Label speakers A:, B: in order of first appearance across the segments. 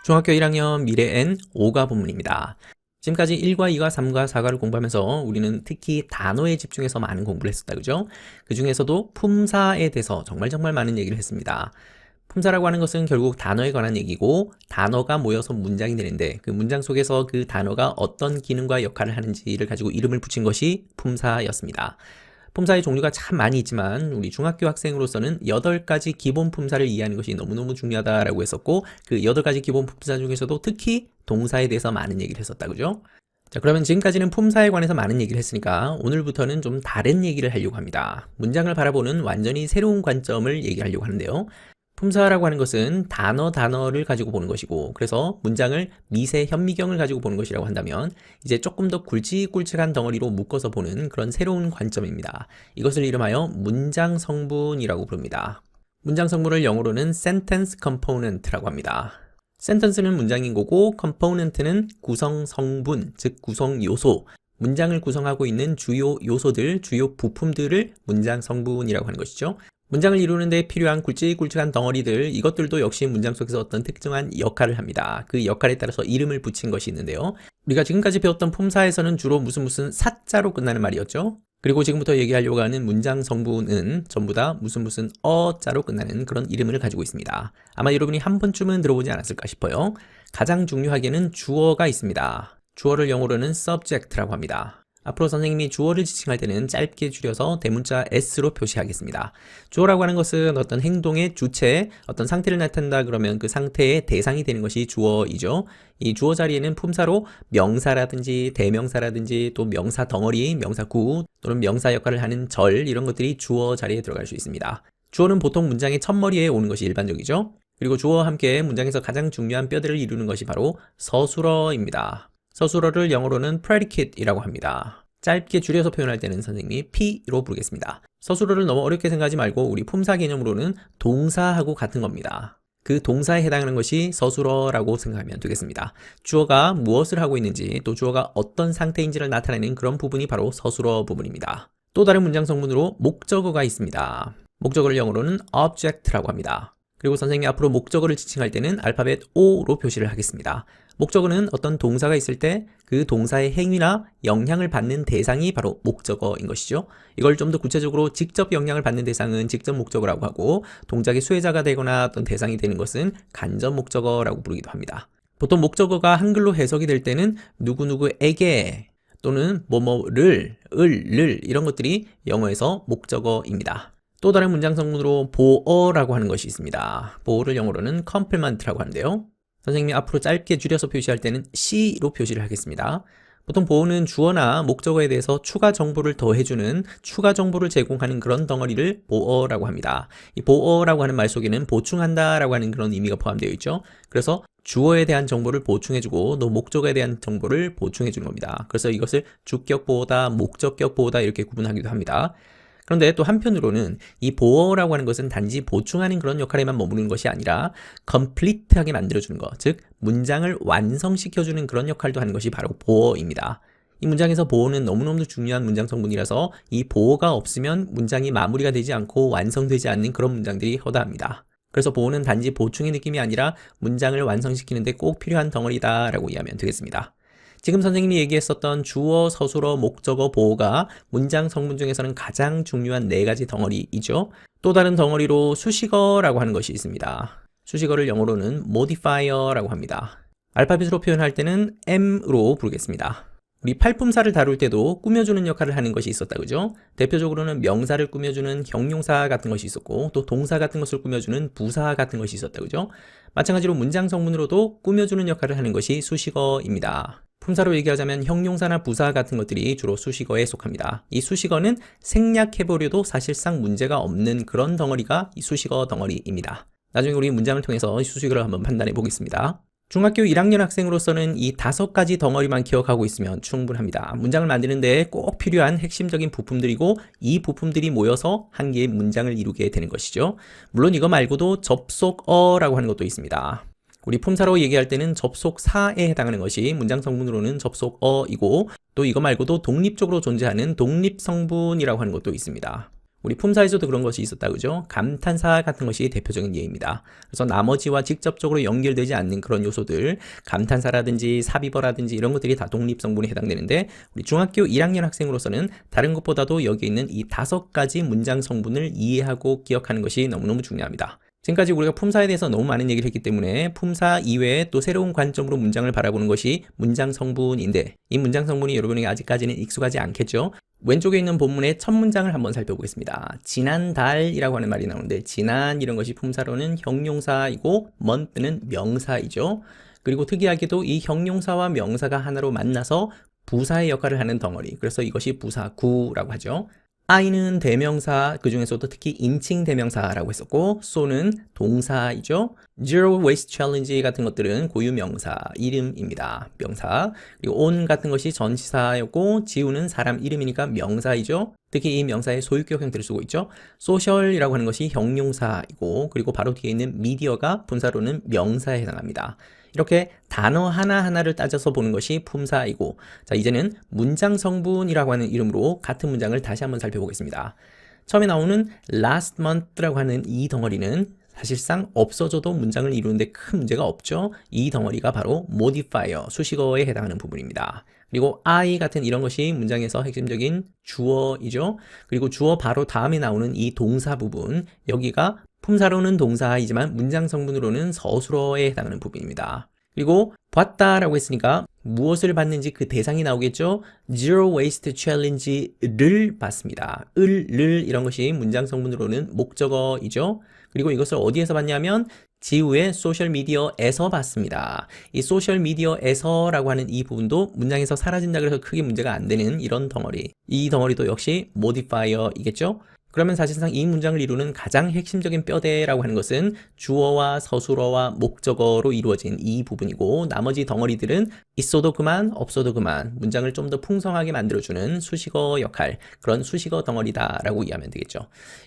A: 중학교 1학년 미래엔 5가 본문입니다. 지금까지 1과 2과 3과 4과를 공부하면서 우리는 특히 단어에 집중해서 많은 공부를 했었다, 그죠? 그 중에서도 품사에 대해서 정말 많은 얘기를 했습니다. 품사라고 하는 것은 결국 단어에 관한 얘기고, 단어가 모여서 문장이 되는데 그 문장 속에서 그 단어가 어떤 기능과 역할을 하는지를 가지고 이름을 붙인 것이 품사였습니다. 품사의 종류가 참 많이 있지만 우리 중학교 학생으로서는 8가지 기본 품사를 이해하는 것이 너무너무 중요하다라고 했었고, 그 8가지 기본 품사 중에서도 특히 동사에 대해서 많은 얘기를 했었다, 그죠? 자, 그러면 지금까지는 품사에 관해서 많은 얘기를 했으니까 오늘부터는 좀 다른 얘기를 하려고 합니다. 문장을 바라보는 완전히 새로운 관점을 얘기하려고 하는데요. 품사라고 하는 것은 단어를 가지고 보는 것이고, 그래서 문장을 미세 현미경을 가지고 보는 것이라고 한다면 이제 조금 더 굵직굵직한 덩어리로 묶어서 보는 그런 새로운 관점입니다. 이것을 이름하여 문장 성분이라고 부릅니다. 문장 성분을 영어로는 sentence component라고 합니다. sentence는 문장인 거고 component는 구성 성분, 즉 구성 요소, 문장을 구성하고 있는 주요 요소들, 주요 부품들을 문장 성분이라고 하는 것이죠. 문장을 이루는 데 필요한 굵직굵직한 덩어리들, 이것들도 역시 문장 속에서 어떤 특정한 역할을 합니다. 그 역할에 따라서 이름을 붙인 것이 있는데요. 우리가 지금까지 배웠던 품사에서는 주로 무슨 사자로 끝나는 말이었죠. 그리고 지금부터 얘기하려고 하는 문장 성분은 전부 다 무슨 어자로 끝나는 그런 이름을 가지고 있습니다. 아마 여러분이 한 번쯤은 들어보지 않았을까 싶어요. 가장 중요하게는 주어가 있습니다. 주어를 영어로는 subject라고 합니다. 앞으로 선생님이 주어를 지칭할 때는 짧게 줄여서 대문자 S로 표시하겠습니다. 주어라고 하는 것은 어떤 행동의 주체, 어떤 상태를 나타낸다 그러면 그 상태의 대상이 되는 것이 주어이죠. 이 주어 자리에는 품사로 명사라든지 대명사라든지 또 명사 덩어리, 명사구 또는 명사 역할을 하는 절, 이런 것들이 주어 자리에 들어갈 수 있습니다. 주어는 보통 문장의 첫머리에 오는 것이 일반적이죠. 그리고 주어와 함께 문장에서 가장 중요한 뼈대를 이루는 것이 바로 서술어입니다. 서술어를 영어로는 predicate이라고 합니다. 짧게 줄여서 표현할 때는 선생님이 P로 부르겠습니다. 서술어를 너무 어렵게 생각하지 말고 우리 품사 개념으로는 동사하고 같은 겁니다. 그 동사에 해당하는 것이 서술어라고 생각하면 되겠습니다. 주어가 무엇을 하고 있는지, 또 주어가 어떤 상태인지를 나타내는 그런 부분이 바로 서술어 부분입니다. 또 다른 문장 성분으로 목적어가 있습니다. 목적어를 영어로는 object라고 합니다. 그리고 선생님이 앞으로 목적어를 지칭할 때는 알파벳 O로 표시를 하겠습니다. 목적어는 어떤 동사가 있을 때 그 동사의 행위나 영향을 받는 대상이 바로 목적어인 것이죠. 이걸 좀 더 구체적으로 직접 영향을 받는 대상은 직접 목적어라고 하고, 동작의 수혜자가 되거나 어떤 대상이 되는 것은 간접 목적어라고 부르기도 합니다. 보통 목적어가 한글로 해석이 될 때는 누구누구에게 또는 뭐뭐를, 을 이런 것들이 영어에서 목적어입니다. 또 다른 문장 성분으로 보어라고 하는 것이 있습니다. 보어를 영어로는 complement라고 하는데요. 선생님이 앞으로 짧게 줄여서 표시할 때는 C로 표시를 하겠습니다. 보통 보어는 주어나 목적어에 대해서 추가 정보를 더해주는, 추가 정보를 제공하는 그런 덩어리를 보어라고 합니다. 이 보어라고 하는 말 속에는 보충한다 라고 하는 그런 의미가 포함되어 있죠. 그래서 주어에 대한 정보를 보충해주고 또 목적어에 대한 정보를 보충해주는 겁니다. 그래서 이것을 주격 보어다, 목적격 보어다 이렇게 구분하기도 합니다. 그런데 또 한편으로는 이 보어라고 하는 것은 단지 보충하는 그런 역할에만 머무르는 것이 아니라 complete하게 만들어주는 것, 즉 문장을 완성시켜주는 그런 역할도 하는 것이 바로 보어입니다. 이 문장에서 보어는 너무너무 중요한 문장 성분이라서 이 보어가 없으면 문장이 마무리가 되지 않고 완성되지 않는 그런 문장들이 허다합니다. 그래서 보어는 단지 보충의 느낌이 아니라 문장을 완성시키는 데 꼭 필요한 덩어리다 라고 이해하면 되겠습니다. 지금 선생님이 얘기했었던 주어, 서술어, 목적어, 보어가 문장 성분 중에서는 가장 중요한 4가지 덩어리이죠. 또 다른 덩어리로 수식어라고 하는 것이 있습니다. 수식어를 영어로는 modifier라고 합니다. 알파벳으로 표현할 때는 M으로 부르겠습니다. 우리 팔품사를 다룰 때도 꾸며주는 역할을 하는 것이 있었다, 그죠? 대표적으로는 명사를 꾸며주는 형용사 같은 것이 있었고, 또 동사 같은 것을 꾸며주는 부사 같은 것이 있었다, 그죠? 마찬가지로 문장 성분으로도 꾸며주는 역할을 하는 것이 수식어입니다. 품사로 얘기하자면 형용사나 부사 같은 것들이 주로 수식어에 속합니다. 이 수식어는 생략해버려도 사실상 문제가 없는 그런 덩어리가 이 수식어 덩어리입니다. 나중에 우리 문장을 통해서 이 수식어를 한번 판단해 보겠습니다. 중학교 1학년 학생으로서는 이 5가지 덩어리만 기억하고 있으면 충분합니다. 문장을 만드는 데 꼭 필요한 핵심적인 부품들이고, 이 부품들이 모여서 한 개의 문장을 이루게 되는 것이죠. 물론 이거 말고도 접속어라고 하는 것도 있습니다. 우리 품사로 얘기할 때는 접속사에 해당하는 것이 문장 성분으로는 접속어이고, 또 이거 말고도 독립적으로 존재하는 독립성분이라고 하는 것도 있습니다. 우리 품사에서도 그런 것이 있었다 그죠? 감탄사 같은 것이 대표적인 예입니다. 그래서 나머지와 직접적으로 연결되지 않는 그런 요소들, 감탄사라든지 삽입어라든지 이런 것들이 다 독립성분에 해당되는데 우리 중학교 1학년 학생으로서는 다른 것보다도 여기 있는 이 5가지 문장 성분을 이해하고 기억하는 것이 너무너무 중요합니다. 지금까지 우리가 품사에 대해서 너무 많은 얘기를 했기 때문에 품사 이외에 또 새로운 관점으로 문장을 바라보는 것이 문장 성분인데 이 문장 성분이 여러분에게 아직까지는 익숙하지 않겠죠? 왼쪽에 있는 본문의 첫 문장을 한번 살펴보겠습니다. 지난달이라고 하는 말이 나오는데 지난 이런 것이 품사로는 형용사이고 month는 명사이죠. 그리고 특이하게도 이 형용사와 명사가 하나로 만나서 부사의 역할을 하는 덩어리. 그래서 이것이 부사구라고 하죠. I는 대명사, 그 중에서도 특히 인칭 대명사라고 했었고, so는 동사이죠. Zero Waste Challenge 같은 것들은 고유명사, 이름입니다. 명사. 그리고 on 같은 것이 전치사였고, 지우는 사람 이름이니까 명사이죠. 특히 이 명사의 소유격 형태를 쓰고 있죠. social이라고 하는 것이 형용사이고, 그리고 바로 뒤에 있는 media가 분사로는 명사에 해당합니다. 이렇게 단어 하나하나를 따져서 보는 것이 품사이고, 자, 이제는 문장 성분이라고 하는 이름으로 같은 문장을 다시 한번 살펴보겠습니다. 처음에 나오는 last month라고 하는 이 덩어리는 사실상 없어져도 문장을 이루는데 큰 문제가 없죠. 이 덩어리가 바로 modifier, 수식어에 해당하는 부분입니다. 그리고 I 같은 이런 것이 문장에서 핵심적인 주어이죠. 그리고 주어 바로 다음에 나오는 이 동사 부분, 여기가 품사로는 동사이지만 문장 성분으로는 서술어에 해당하는 부분입니다. 그리고 봤다라고 했으니까 무엇을 봤는지 그 대상이 나오겠죠? Zero Waste Challenge를 봤습니다. 를 이런 것이 문장 성분으로는 목적어이죠. 그리고 이것을 어디에서 봤냐면 지우의 소셜미디어에서 봤습니다. 이 소셜미디어에서라고 하는 이 부분도 문장에서 사라진다 그래서 크게 문제가 안 되는 이런 덩어리. 이 덩어리도 역시 modifier이겠죠? 그러면 사실상 이 문장을 이루는 가장 핵심적인 뼈대라고 하는 것은 주어와 서술어와 목적어로 이루어진 이 부분이고 나머지 덩어리들은 있어도 그만 없어도 그만 문장을 좀 더 풍성하게 만들어주는 수식어 역할, 그런 수식어 덩어리다라고 이해하면 되겠죠.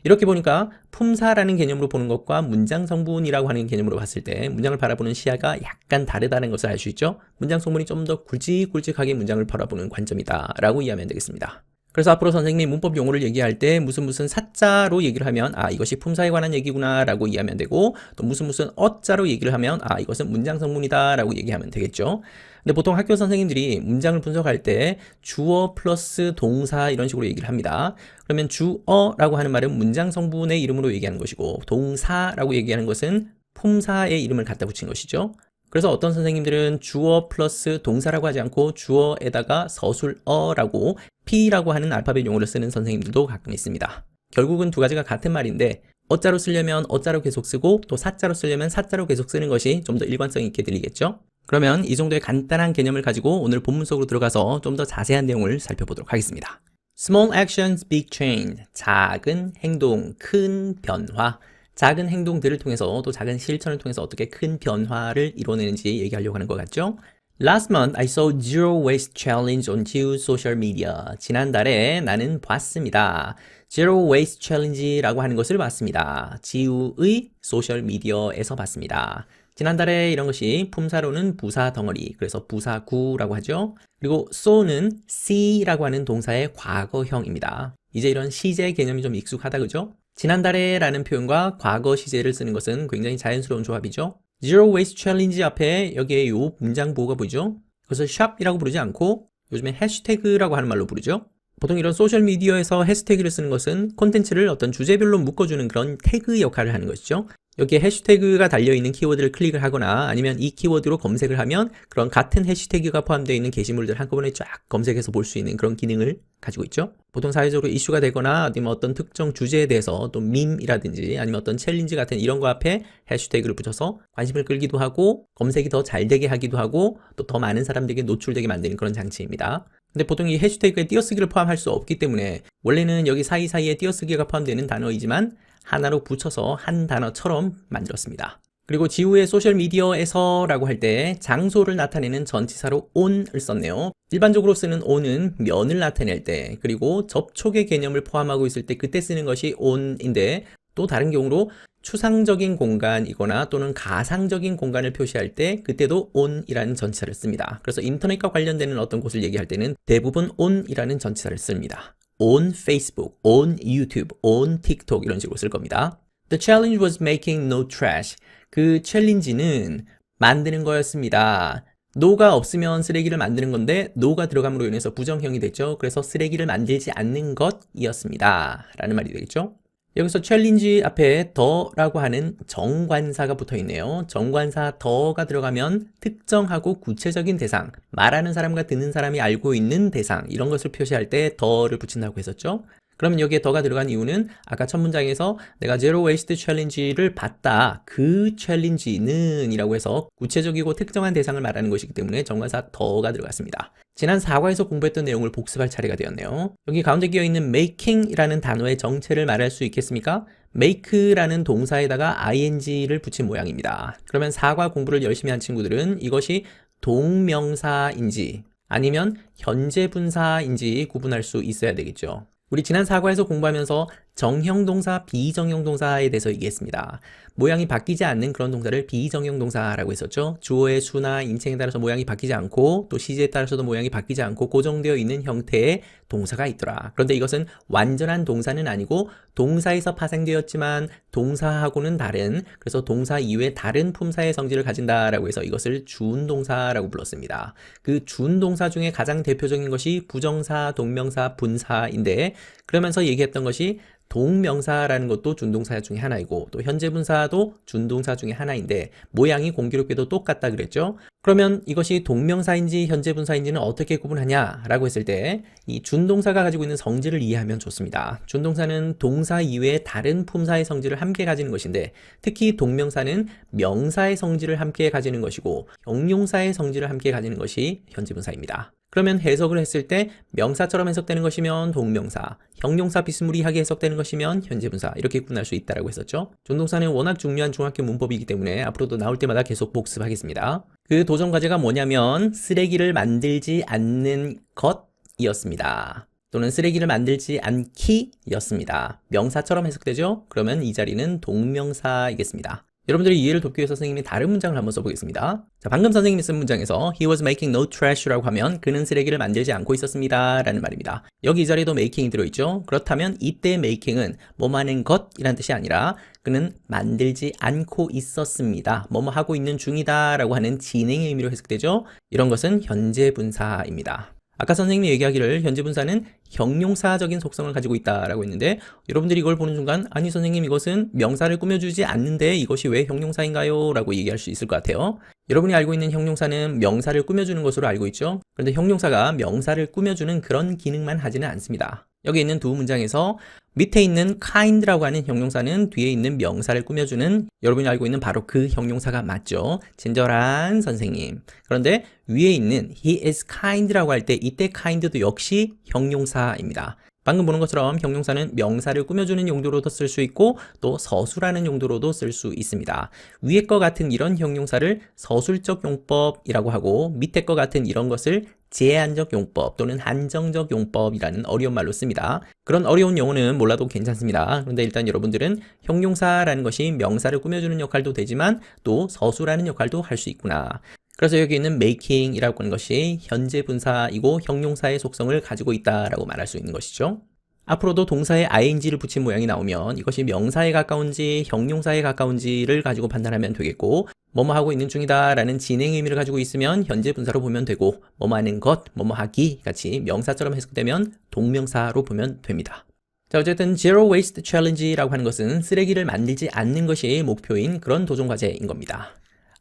A: 이렇게 보니까 품사라는 개념으로 보는 것과 문장 성분이라고 하는 개념으로 봤을 때 문장을 바라보는 시야가 약간 다르다는 것을 알 수 있죠. 문장 성분이 좀 더 굵직굵직하게 문장을 바라보는 관점이다라고 이해하면 되겠습니다. 그래서 앞으로 선생님이 문법 용어를 얘기할 때 무슨 사자로 얘기를 하면 아 이것이 품사에 관한 얘기구나 라고 이해하면 되고 또 무슨 어자로 얘기를 하면 아 이것은 문장 성분이다 라고 얘기하면 되겠죠. 근데 보통 학교 선생님들이 문장을 분석할 때 주어 플러스 동사 이런 식으로 얘기를 합니다. 그러면 주어라고 하는 말은 문장 성분의 이름으로 얘기하는 것이고 동사라고 얘기하는 것은 품사의 이름을 갖다 붙인 것이죠. 그래서 어떤 선생님들은 주어 플러스 동사라고 하지 않고 주어에다가 서술어라고 P라고 하는 알파벳 용어를 쓰는 선생님들도 가끔 있습니다. 결국은 두 가지가 같은 말인데 어자로 쓰려면 어자로 계속 쓰고 또 사자로 쓰려면 사자로 계속 쓰는 것이 좀 더 일관성 있게 들리겠죠? 그러면 이 정도의 간단한 개념을 가지고 오늘 본문 속으로 들어가서 좀 더 자세한 내용을 살펴보도록 하겠습니다. Small actions, big change. 작은 행동, 큰 변화. 작은 행동들을 통해서 또 작은 실천을 통해서 어떻게 큰 변화를 이뤄내는지 얘기하려고 하는 것 같죠? Last month, I saw Zero Waste Challenge on Jiu's social media. 지난달에 나는 봤습니다. Zero Waste Challenge라고 하는 것을 봤습니다. 지우의 소셜미디어에서 봤습니다. 지난달에 이런 것이 품사로는 부사 덩어리, 그래서 부사구라고 하죠. 그리고 so는 see라고 하는 동사의 과거형입니다. 이제 이런 시제 개념이 좀 익숙하다 그죠? 지난달에 라는 표현과 과거 시제를 쓰는 것은 굉장히 자연스러운 조합이죠. Zero Waste Challenge 앞에 여기에 요 문장 보호가 보이죠? 그래서 샵이라고 부르지 않고 요즘에 해시태그라고 하는 말로 부르죠. 보통 이런 소셜미디어에서 해시태그를 쓰는 것은 콘텐츠를 어떤 주제별로 묶어주는 그런 태그 역할을 하는 것이죠. 여기에 해시태그가 달려있는 키워드를 클릭을 하거나 아니면 이 키워드로 검색을 하면 그런 같은 해시태그가 포함되어 있는 게시물들 한꺼번에 쫙 검색해서 볼 수 있는 그런 기능을 가지고 있죠. 보통 사회적으로 이슈가 되거나 아니면 어떤 특정 주제에 대해서 또 밈이라든지 아니면 어떤 챌린지 같은 이런 거 앞에 해시태그를 붙여서 관심을 끌기도 하고 검색이 더 잘 되게 하기도 하고 또 더 많은 사람들에게 노출되게 만드는 그런 장치입니다. 근데 보통 이 해시태그에 띄어쓰기를 포함할 수 없기 때문에 원래는 여기 사이사이에 띄어쓰기가 포함되는 단어이지만 하나로 붙여서 한 단어처럼 만들었습니다. 그리고 지우의 소셜미디어에서 라고 할 때 장소를 나타내는 전치사로 on을 썼네요. 일반적으로 쓰는 on은 면을 나타낼 때 그리고 접촉의 개념을 포함하고 있을 때 그때 쓰는 것이 on인데 또 다른 경우로 추상적인 공간이거나 또는 가상적인 공간을 표시할 때 그때도 on이라는 전치사를 씁니다. 그래서 인터넷과 관련되는 어떤 곳을 얘기할 때는 대부분 on이라는 전치사를 씁니다. on Facebook, on YouTube, on TikTok 이런 식으로 쓸 겁니다. The challenge was making no trash. 그 챌린지는 만드는 거였습니다. no가 없으면 쓰레기를 만드는 건데 no가 들어감으로 인해서 부정형이 됐죠. 그래서 쓰레기를 만들지 않는 것이었습니다. 라는 말이 되겠죠. 여기서 챌린지 앞에 더라고 하는 정관사가 붙어 있네요. 정관사 더가 들어가면 특정하고 구체적인 대상, 말하는 사람과 듣는 사람이 알고 있는 대상 이런 것을 표시할 때 더를 붙인다고 했었죠. 그러면 여기에 더가 들어간 이유는 아까 첫 문장에서 내가 제로 웨이스트 챌린지를 봤다. 그 챌린지는 이라고 해서 구체적이고 특정한 대상을 말하는 것이기 때문에 정관사 더가 들어갔습니다. 지난 4과에서 공부했던 내용을 복습할 차례가 되었네요. 여기 가운데 끼어있는 making이라는 단어의 정체를 말할 수 있겠습니까? make라는 동사에다가 ing를 붙인 모양입니다. 그러면 4과 공부를 열심히 한 친구들은 이것이 동명사인지 아니면 현재 분사인지 구분할 수 있어야 되겠죠. 우리 지난 4과에서 공부하면서 정형동사, 비정형동사에 대해서 얘기했습니다. 모양이 바뀌지 않는 그런 동사를 비정형동사라고 했었죠. 주어의 수나 인칭에 따라서 모양이 바뀌지 않고 또 시제에 따라서도 모양이 바뀌지 않고 고정되어 있는 형태의 동사가 있더라. 그런데 이것은 완전한 동사는 아니고 동사에서 파생되었지만 동사하고는 다른, 그래서 동사 이외에 다른 품사의 성질을 가진다라고 해서 이것을 준동사라고 불렀습니다. 그 준동사 중에 가장 대표적인 것이 부정사, 동명사, 분사인데 그러면서 얘기했던 것이 동명사라는 것도 준동사 중에 하나이고 또 현재 분사도 준동사 중에 하나인데 모양이 공교롭게도 똑같다 그랬죠. 그러면 이것이 동명사인지 현재 분사인지는 어떻게 구분하냐라고 했을 때 이 준동사가 가지고 있는 성질을 이해하면 좋습니다. 준동사는 동사 이외에 다른 품사의 성질을 함께 가지는 것인데 특히 동명사는 명사의 성질을 함께 가지는 것이고 형용사의 성질을 함께 가지는 것이 현재 분사입니다. 그러면 해석을 했을 때 명사처럼 해석되는 것이면 동명사, 형용사 비스무리하게 해석되는 것이면 현재분사 이렇게 구분할 수 있다고 했었죠. 준동사는 워낙 중요한 중학교 문법이기 때문에 앞으로도 나올 때마다 계속 복습하겠습니다. 그 도전 과제가 뭐냐면 쓰레기를 만들지 않는 것이었습니다. 또는 쓰레기를 만들지 않기 였습니다. 명사처럼 해석되죠? 그러면 이 자리는 동명사이겠습니다. 여러분들이 이해를 돕기 위해서 선생님이 다른 문장을 한번 써보겠습니다. 자, 방금 선생님이 쓴 문장에서 He was making no trash라고 하면 그는 쓰레기를 만들지 않고 있었습니다 라는 말입니다. 여기 이 자리에도 making이 들어있죠. 그렇다면 이때 making은 뭐뭐 하는 것이란 뜻이 아니라 그는 만들지 않고 있었습니다. 뭐뭐 하고 있는 중이다 라고 하는 진행의 의미로 해석되죠. 이런 것은 현재 분사입니다. 아까 선생님이 얘기하기를 현재 분사는 형용사적인 속성을 가지고 있다라고 했는데 여러분들이 이걸 보는 순간 아니 선생님 이것은 명사를 꾸며주지 않는데 이것이 왜 형용사인가요? 라고 얘기할 수 있을 것 같아요. 여러분이 알고 있는 형용사는 명사를 꾸며주는 것으로 알고 있죠. 그런데 형용사가 명사를 꾸며주는 그런 기능만 하지는 않습니다. 여기 있는 두 문장에서 밑에 있는 kind라고 하는 형용사는 뒤에 있는 명사를 꾸며주는 여러분이 알고 있는 바로 그 형용사가 맞죠. 친절한 선생님. 그런데 위에 있는 he is kind라고 할 때 이때 kind도 역시 형용사입니다. 방금 보는 것처럼 형용사는 명사를 꾸며주는 용도로도 쓸 수 있고 또 서술하는 용도로도 쓸 수 있습니다. 위에 거 같은 이런 형용사를 서술적 용법이라고 하고 밑에 거 같은 이런 것을 제한적 용법 또는 한정적 용법이라는 어려운 말로 씁니다. 그런 어려운 용어는 몰라도 괜찮습니다. 그런데 일단 여러분들은 형용사라는 것이 명사를 꾸며주는 역할도 되지만 또 서술하는 역할도 할 수 있구나. 그래서 여기 있는 making이라고 하는 것이 현재 분사이고 형용사의 속성을 가지고 있다라고 말할 수 있는 것이죠. 앞으로도 동사에 ing를 붙인 모양이 나오면 이것이 명사에 가까운지 형용사에 가까운지를 가지고 판단하면 되겠고 뭐뭐 하고 있는 중이다 라는 진행 의미를 가지고 있으면 현재 분사로 보면 되고 뭐뭐 하는 것, 뭐뭐 하기 같이 명사처럼 해석되면 동명사로 보면 됩니다. 자, 어쨌든 Zero Waste Challenge라고 하는 것은 쓰레기를 만들지 않는 것이 목표인 그런 도전 과제인 겁니다.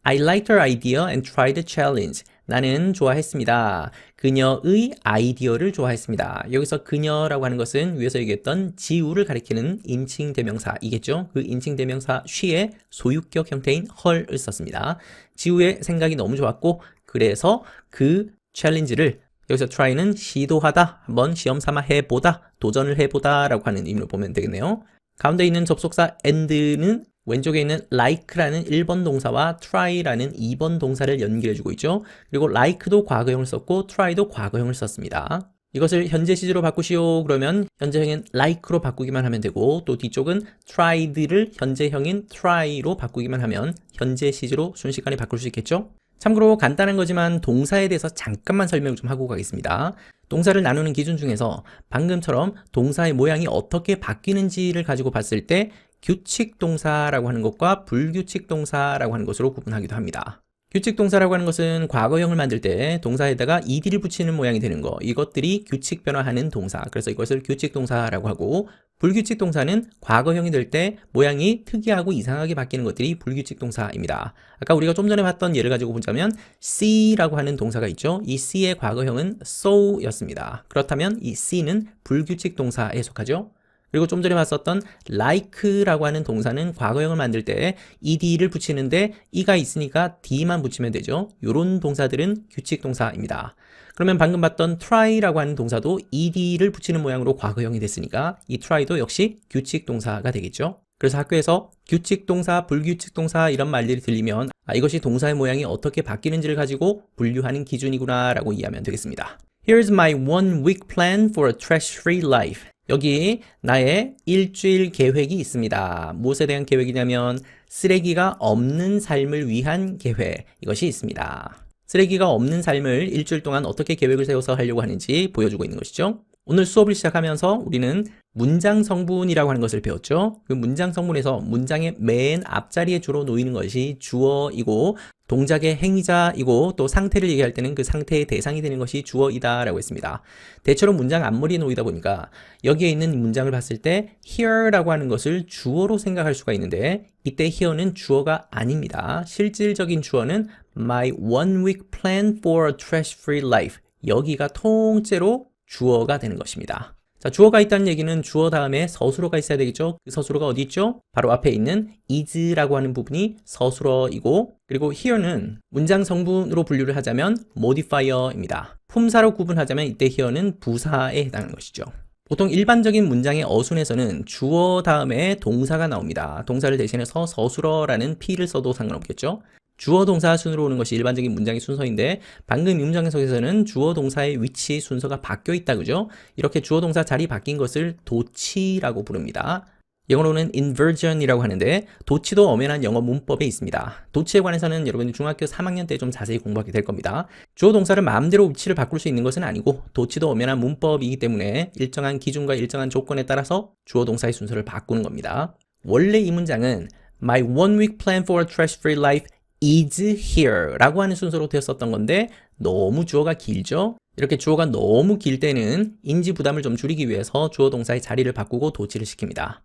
A: I liked her idea and tried the challenge. 나는 좋아했습니다. 그녀의 아이디어를 좋아했습니다. 여기서 그녀라고 하는 것은 위에서 얘기했던 지우를 가리키는 인칭 대명사이겠죠. 그 인칭 대명사 she의 소유격 형태인 her을 썼습니다. 지우의 생각이 너무 좋았고 그래서 그 챌린지를 여기서 try는 시도하다, 한번 시험 삼아 해보다, 도전을 해보다 라고 하는 의미로 보면 되겠네요. 가운데 있는 접속사 and는 왼쪽에 있는 like라는 1번 동사와 try라는 2번 동사를 연결해주고 있죠. 그리고 like도 과거형을 썼고 try도 과거형을 썼습니다. 이것을 현재 시제로 바꾸시오 그러면 현재형인 like로 바꾸기만 하면 되고 또 뒤쪽은 tried를 현재형인 try로 바꾸기만 하면 현재 시제로 순식간에 바꿀 수 있겠죠. 참고로 간단한 거지만 동사에 대해서 잠깐만 설명 좀 하고 가겠습니다. 동사를 나누는 기준 중에서 방금처럼 동사의 모양이 어떻게 바뀌는지를 가지고 봤을 때 규칙 동사라고 하는 것과 불규칙 동사라고 하는 것으로 구분하기도 합니다. 규칙 동사라고 하는 것은 과거형을 만들 때 동사에다가 ed를 붙이는 모양이 되는 거, 이것들이 규칙 변화하는 동사, 그래서 이것을 규칙 동사라고 하고, 불규칙 동사는 과거형이 될 때 모양이 특이하고 이상하게 바뀌는 것들이 불규칙 동사입니다. 아까 우리가 좀 전에 봤던 예를 가지고 보자면 see라고 하는 동사가 있죠. 이 see의 과거형은 saw 였습니다. 그렇다면 이 see는 불규칙 동사에 속하죠. 그리고 좀 전에 봤었던 like라고 하는 동사는 과거형을 만들 때 ed를 붙이는데 e가 있으니까 d만 붙이면 되죠. 이런 동사들은 규칙 동사입니다. 그러면 방금 봤던 try라고 하는 동사도 ed를 붙이는 모양으로 과거형이 됐으니까 이 try도 역시 규칙 동사가 되겠죠. 그래서 학교에서 규칙 동사, 불규칙 동사 이런 말들이 들리면 이것이 동사의 모양이 어떻게 바뀌는지를 가지고 분류하는 기준이구나 라고 이해하면 되겠습니다. Here's my one week plan for a trash-free life. 여기 나의 일주일 계획이 있습니다. 무엇에 대한 계획이냐면 쓰레기가 없는 삶을 위한 계획, 이것이 있습니다. 쓰레기가 없는 삶을 일주일 동안 어떻게 계획을 세워서 하려고 하는지 보여주고 있는 것이죠. 오늘 수업을 시작하면서 우리는 문장 성분이라고 하는 것을 배웠죠. 그 문장 성분에서 문장의 맨 앞자리에 주로 놓이는 것이 주어이고 동작의 행위자이고 또 상태를 얘기할 때는 그 상태의 대상이 되는 것이 주어이다 라고 했습니다. 대체로 문장 앞머리에 놓이다 보니까 여기에 있는 문장을 봤을 때 here라고 하는 것을 주어로 생각할 수가 있는데 이때 here는 주어가 아닙니다. 실질적인 주어는 my one week plan for a trash-free life. 여기가 통째로 주어가 되는 것입니다. 자, 주어가 있다는 얘기는 주어 다음에 서술어가 있어야 되겠죠? 그 서술어가 어디 있죠? 바로 앞에 있는 is라고 하는 부분이 서술어이고, 그리고 here는 문장 성분으로 분류를 하자면 modifier입니다. 품사로 구분하자면 이때 here는 부사에 해당하는 것이죠. 보통 일반적인 문장의 어순에서는 주어 다음에 동사가 나옵니다. 동사를 대신해서 서술어라는 P를 써도 상관없겠죠? 주어 동사 순으로 오는 것이 일반적인 문장의 순서인데 방금 이 문장 속에서는 주어 동사의 위치 순서가 바뀌어 있다, 그죠? 이렇게 주어 동사 자리 바뀐 것을 도치라고 부릅니다. 영어로는 inversion이라고 하는데 도치도 엄연한 영어 문법에 있습니다. 도치에 관해서는 여러분이 중학교 3학년 때 좀 자세히 공부하게 될 겁니다. 주어 동사를 마음대로 위치를 바꿀 수 있는 것은 아니고 도치도 엄연한 문법이기 때문에 일정한 기준과 일정한 조건에 따라서 주어 동사의 순서를 바꾸는 겁니다. 원래 이 문장은 My one week plan for a trash-free life is here 라고 하는 순서로 되었었던 건데 너무 주어가 길죠? 이렇게 주어가 너무 길 때는 인지 부담을 좀 줄이기 위해서 주어 동사의 자리를 바꾸고 도치를 시킵니다.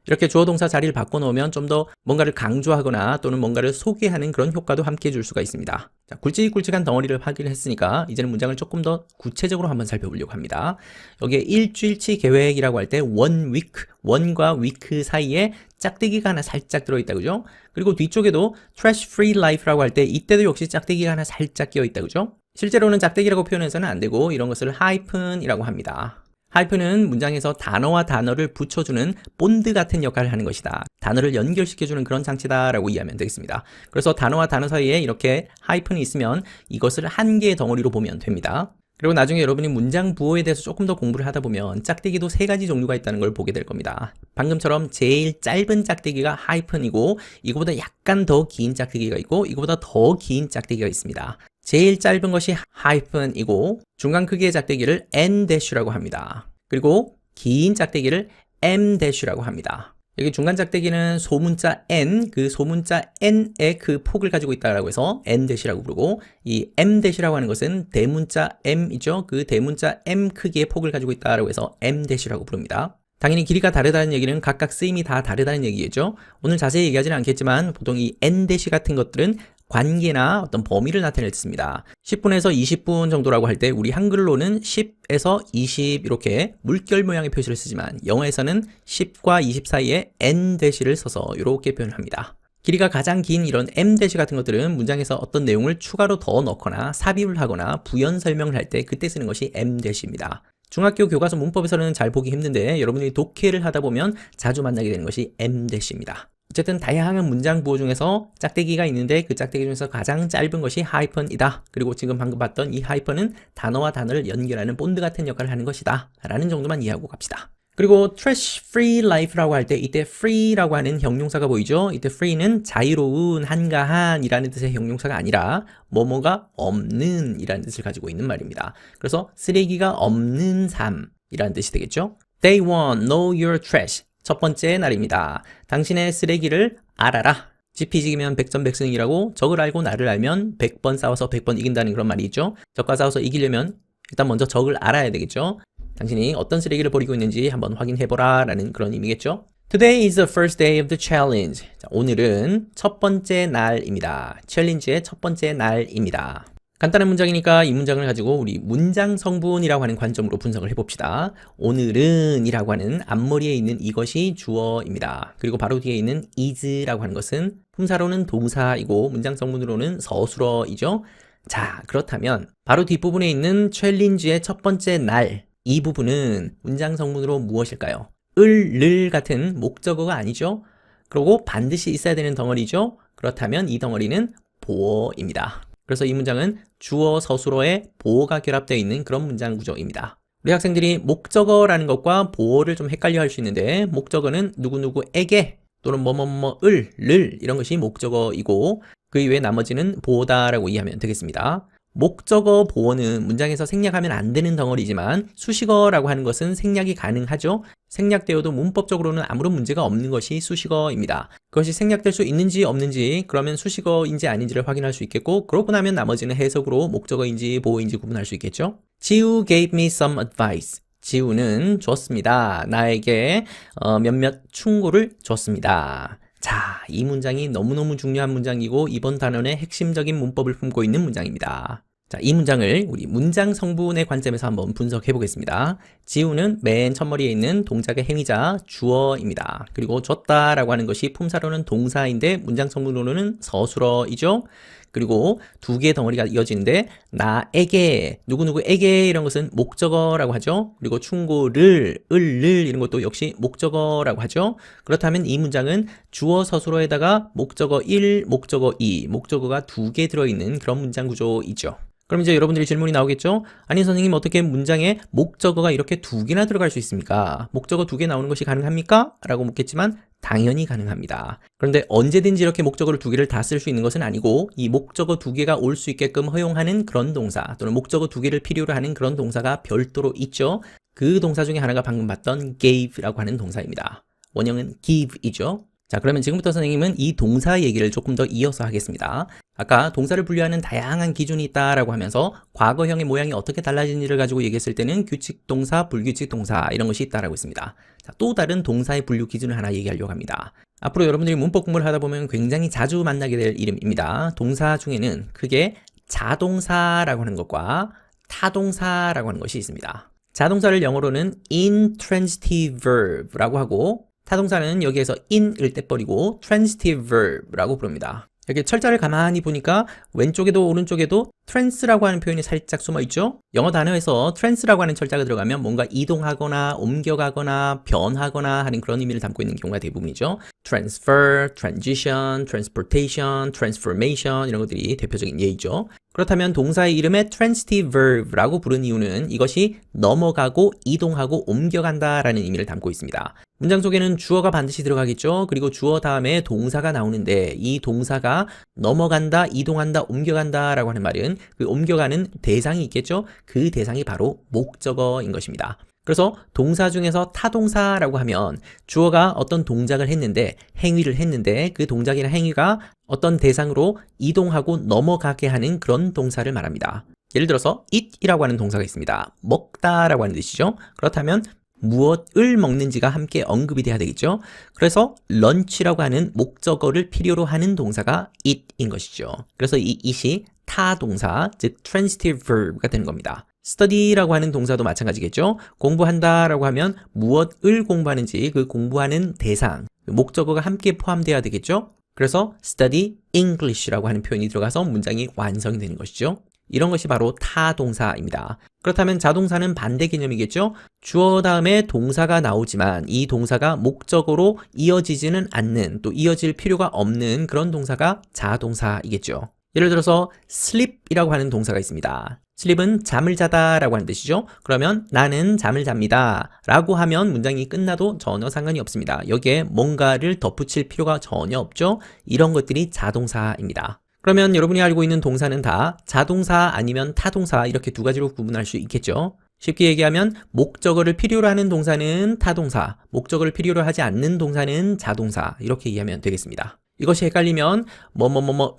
A: 이렇게 주어 동사 자리를 바꿔놓으면 좀 더 뭔가를 강조하거나 또는 뭔가를 소개하는 그런 효과도 함께 줄 수가 있습니다. 자, 굵직굵직한 덩어리를 확인했으니까 이제는 문장을 조금 더 구체적으로 한번 살펴보려고 합니다. 여기에 일주일치 계획이라고 할 때 one week, one과 week 사이에 짝대기가 하나 살짝 들어있다, 그죠? 그리고 뒤쪽에도 trash free life라고 할 때 이때도 역시 짝대기가 하나 살짝 끼어있다, 그죠? 실제로는 짝대기라고 표현해서는 안 되고 이런 것을 하이픈이라고 합니다. 하이픈은 문장에서 단어와 단어를 붙여주는 본드 같은 역할을 하는 것이다. 단어를 연결시켜주는 그런 장치다라고 이해하면 되겠습니다. 그래서 단어와 단어 사이에 이렇게 하이픈이 있으면 이것을 한 개의 덩어리로 보면 됩니다. 그리고 나중에 여러분이 문장 부호에 대해서 조금 더 공부를 하다 보면 짝대기도 3가지 종류가 있다는 걸 보게 될 겁니다. 방금처럼 제일 짧은 짝대기가 하이픈이고 이거보다 약간 더 긴 짝대기가 있고 이거보다 더 긴 짝대기가 있습니다. 제일 짧은 것이 하이픈이고 중간 크기의 짝대기를 n-라고 합니다. 그리고 긴 짝대기를 m-라고 합니다. 여기 중간 짝대기는 소문자 n, 그 소문자 n의 그 폭을 가지고 있다고 해서 n-라고 부르고 이 m-라고 하는 것은 대문자 m이죠. 그 대문자 m 크기의 폭을 가지고 있다고 해서 m-라고 부릅니다. 당연히 길이가 다르다는 얘기는 각각 쓰임이 다 다르다는 얘기겠죠. 오늘 자세히 얘기하지는 않겠지만 보통 이 n- 같은 것들은 관계나 어떤 범위를 나타낼 때 씁니다. 10분에서 20분 정도라고 할 때 우리 한글로는 10에서 20 이렇게 물결 모양의 표시를 쓰지만 영어에서는 10과 20 사이에 n-를 써서 이렇게 표현합니다. 길이가 가장 긴 이런 m- 같은 것들은 문장에서 어떤 내용을 추가로 더 넣거나 삽입을 하거나 부연 설명을 할 때 그때 쓰는 것이 m-입니다. 중학교 교과서 문법에서는 잘 보기 힘든데 여러분이 독해를 하다 보면 자주 만나게 되는 것이 m-입니다. 어쨌든 다양한 문장 부호 중에서 짝대기가 있는데 그 짝대기 중에서 가장 짧은 것이 하이픈이다. 그리고 지금 방금 봤던 이 하이픈은 단어와 단어를 연결하는 본드 같은 역할을 하는 것이다 라는 정도만 이해하고 갑시다. 그리고 trash free life라고 할 때 이때 free라고 하는 형용사가 보이죠? 이때 free는 자유로운, 한가한 이라는 뜻의 형용사가 아니라 뭐뭐가 없는 이라는 뜻을 가지고 있는 말입니다. 그래서 쓰레기가 없는 삶이라는 뜻이 되겠죠? Day 1, know your trash. 첫 번째 날입니다. 당신의 쓰레기를 알아라. 지피지기면 백전백승이라고 적을 알고 나를 알면 100번 싸워서 100번 이긴다는 그런 말이 있죠. 적과 싸워서 이기려면 일단 먼저 적을 알아야 되겠죠. 당신이 어떤 쓰레기를 버리고 있는지 한번 확인해보라 라는 그런 의미겠죠. Today is the first day of the challenge. 자, 오늘은 첫 번째 날입니다. 챌린지의 첫 번째 날입니다. 간단한 문장이니까 이 문장을 가지고 우리 문장 성분이라고 하는 관점으로 분석을 해봅시다. 오늘은 이라고 하는 앞머리에 있는 이것이 주어입니다. 그리고 바로 뒤에 있는 is라고 하는 것은 품사로는 동사이고 문장 성분으로는 서술어이죠. 자, 그렇다면 바로 뒷부분에 있는 챌린지의 첫 번째 날, 이 부분은 문장 성분으로 무엇일까요? 을 같은 목적어가 아니죠? 그리고 반드시 있어야 되는 덩어리죠? 그렇다면 이 덩어리는 보어입니다. 그래서 이 문장은 주어 서술어에 보어가 결합되어 있는 그런 문장 구조입니다. 우리 학생들이 목적어라는 것과 보어를 좀 헷갈려 할 수 있는데 목적어는 누구누구에게 또는 뭐뭐뭐을 이런 것이 목적어이고 그 이외에 나머지는 보어다라고 이해하면 되겠습니다. 목적어 보어는 문장에서 생략하면 안 되는 덩어리지만 수식어라고 하는 것은 생략이 가능하죠. 생략되어도 문법적으로는 아무런 문제가 없는 것이 수식어입니다. 그것이 생략될 수 있는지 없는지 그러면 수식어인지 아닌지를 확인할 수 있겠고 그러고 나면 나머지는 해석으로 목적어인지 보어인지 구분할 수 있겠죠. 지우 gave me some advice. 지우는 줬습니다. 나에게 몇몇 충고를 줬습니다. 자, 이 문장이 너무너무 중요한 문장이고 이번 단원의 핵심적인 문법을 품고 있는 문장입니다. 자, 이 문장을 우리 문장 성분의 관점에서 한번 분석해 보겠습니다. 지우는 맨 첫머리에 있는 동작의 행위자 주어입니다. 그리고 줬다라고 하는 것이 품사로는 동사인데 문장 성분으로는 서술어이죠. 그리고 두 개의 덩어리가 이어지는데 나에게, 누구누구에게 이런 것은 목적어라고 하죠. 그리고 충고를, 이런 것도 역시 목적어라고 하죠. 그렇다면 이 문장은 주어 서술어에다가 목적어 1, 목적어 2, 목적어가 두 개 들어있는 그런 문장 구조이죠. 그럼 이제 여러분들이 질문이 나오겠죠? 아니 선생님 어떻게 문장에 목적어가 이렇게 두 개나 들어갈 수 있습니까? 목적어 두 개 나오는 것이 가능합니까? 라고 묻겠지만 당연히 가능합니다. 그런데 언제든지 이렇게 목적어를 두 개를 다 쓸 수 있는 것은 아니고 이 목적어 두 개가 올 수 있게끔 허용하는 그런 동사 또는 목적어 두 개를 필요로 하는 그런 동사가 별도로 있죠. 그 동사 중에 하나가 방금 봤던 gave라고 하는 동사입니다. 원형은 give이죠. 자, 그러면 지금부터 선생님은 이 동사 얘기를 조금 더 이어서 하겠습니다. 아까 동사를 분류하는 다양한 기준이 있다라고 하면서 과거형의 모양이 어떻게 달라지는지를 가지고 얘기했을 때는 규칙 동사, 불규칙 동사 이런 것이 있다라고 했습니다. 자, 또 다른 동사의 분류 기준을 하나 얘기하려고 합니다. 앞으로 여러분들이 문법 공부를 하다 보면 굉장히 자주 만나게 될 이름입니다. 동사 중에는 크게 자동사라고 하는 것과 타동사라고 하는 것이 있습니다. 자동사를 영어로는 intransitive verb라고 하고 타동사는 여기에서 in을 떼버리고 transitive verb라고 부릅니다. 이렇게 철자를 가만히 보니까 왼쪽에도 오른쪽에도 trance라고 하는 표현이 살짝 숨어 있죠? 영어 단어에서 trance라고 하는 철자가 들어가면 뭔가 이동하거나 옮겨가거나 변하거나 하는 그런 의미를 담고 있는 경우가 대부분이죠. transfer, transition, transportation, transformation 이런 것들이 대표적인 예이죠. 그렇다면 동사의 이름에 transitive verb라고 부른 이유는 이것이 넘어가고 이동하고 옮겨간다 라는 의미를 담고 있습니다. 문장 속에는 주어가 반드시 들어가겠죠. 그리고 주어 다음에 동사가 나오는데 이 동사가 넘어간다, 이동한다, 옮겨간다 라고 하는 말은 그 옮겨가는 대상이 있겠죠. 그 대상이 바로 목적어인 것입니다. 그래서 동사 중에서 타동사라고 하면 주어가 어떤 동작을 했는데 행위를 했는데 그 동작이나 행위가 어떤 대상으로 이동하고 넘어가게 하는 그런 동사를 말합니다. 예를 들어서 eat이라고 하는 동사가 있습니다. 먹다라고 하는 뜻이죠. 그렇다면 무엇을 먹는지가 함께 언급이 돼야 되겠죠. 그래서 lunch라고 하는 목적어를 필요로 하는 동사가 eat인 것이죠. 그래서 이 eat이 타동사, 즉 transitive verb가 되는 겁니다. study라고 하는 동사도 마찬가지겠죠. 공부한다라고 하면 무엇을 공부하는지 그 공부하는 대상, 목적어가 함께 포함되어야 되겠죠. 그래서 study English라고 하는 표현이 들어가서 문장이 완성이 되는 것이죠. 이런 것이 바로 타동사입니다. 그렇다면 자동사는 반대 개념이겠죠? 주어 다음에 동사가 나오지만 이 동사가 목적어로 이어지지는 않는, 또 이어질 필요가 없는 그런 동사가 자동사이겠죠. 예를 들어서 sleep이라고 하는 동사가 있습니다. sleep은 잠을 자다 라고 하는 뜻이죠. 그러면 나는 잠을 잡니다 라고 하면 문장이 끝나도 전혀 상관이 없습니다. 여기에 뭔가를 덧붙일 필요가 전혀 없죠. 이런 것들이 자동사입니다. 그러면 여러분이 알고 있는 동사는 다 자동사 아니면 타동사 이렇게 두 가지로 구분할 수 있겠죠. 쉽게 얘기하면 목적어를 필요로 하는 동사는 타동사, 목적어를 필요로 하지 않는 동사는 자동사 이렇게 이해하면 되겠습니다. 이것이 헷갈리면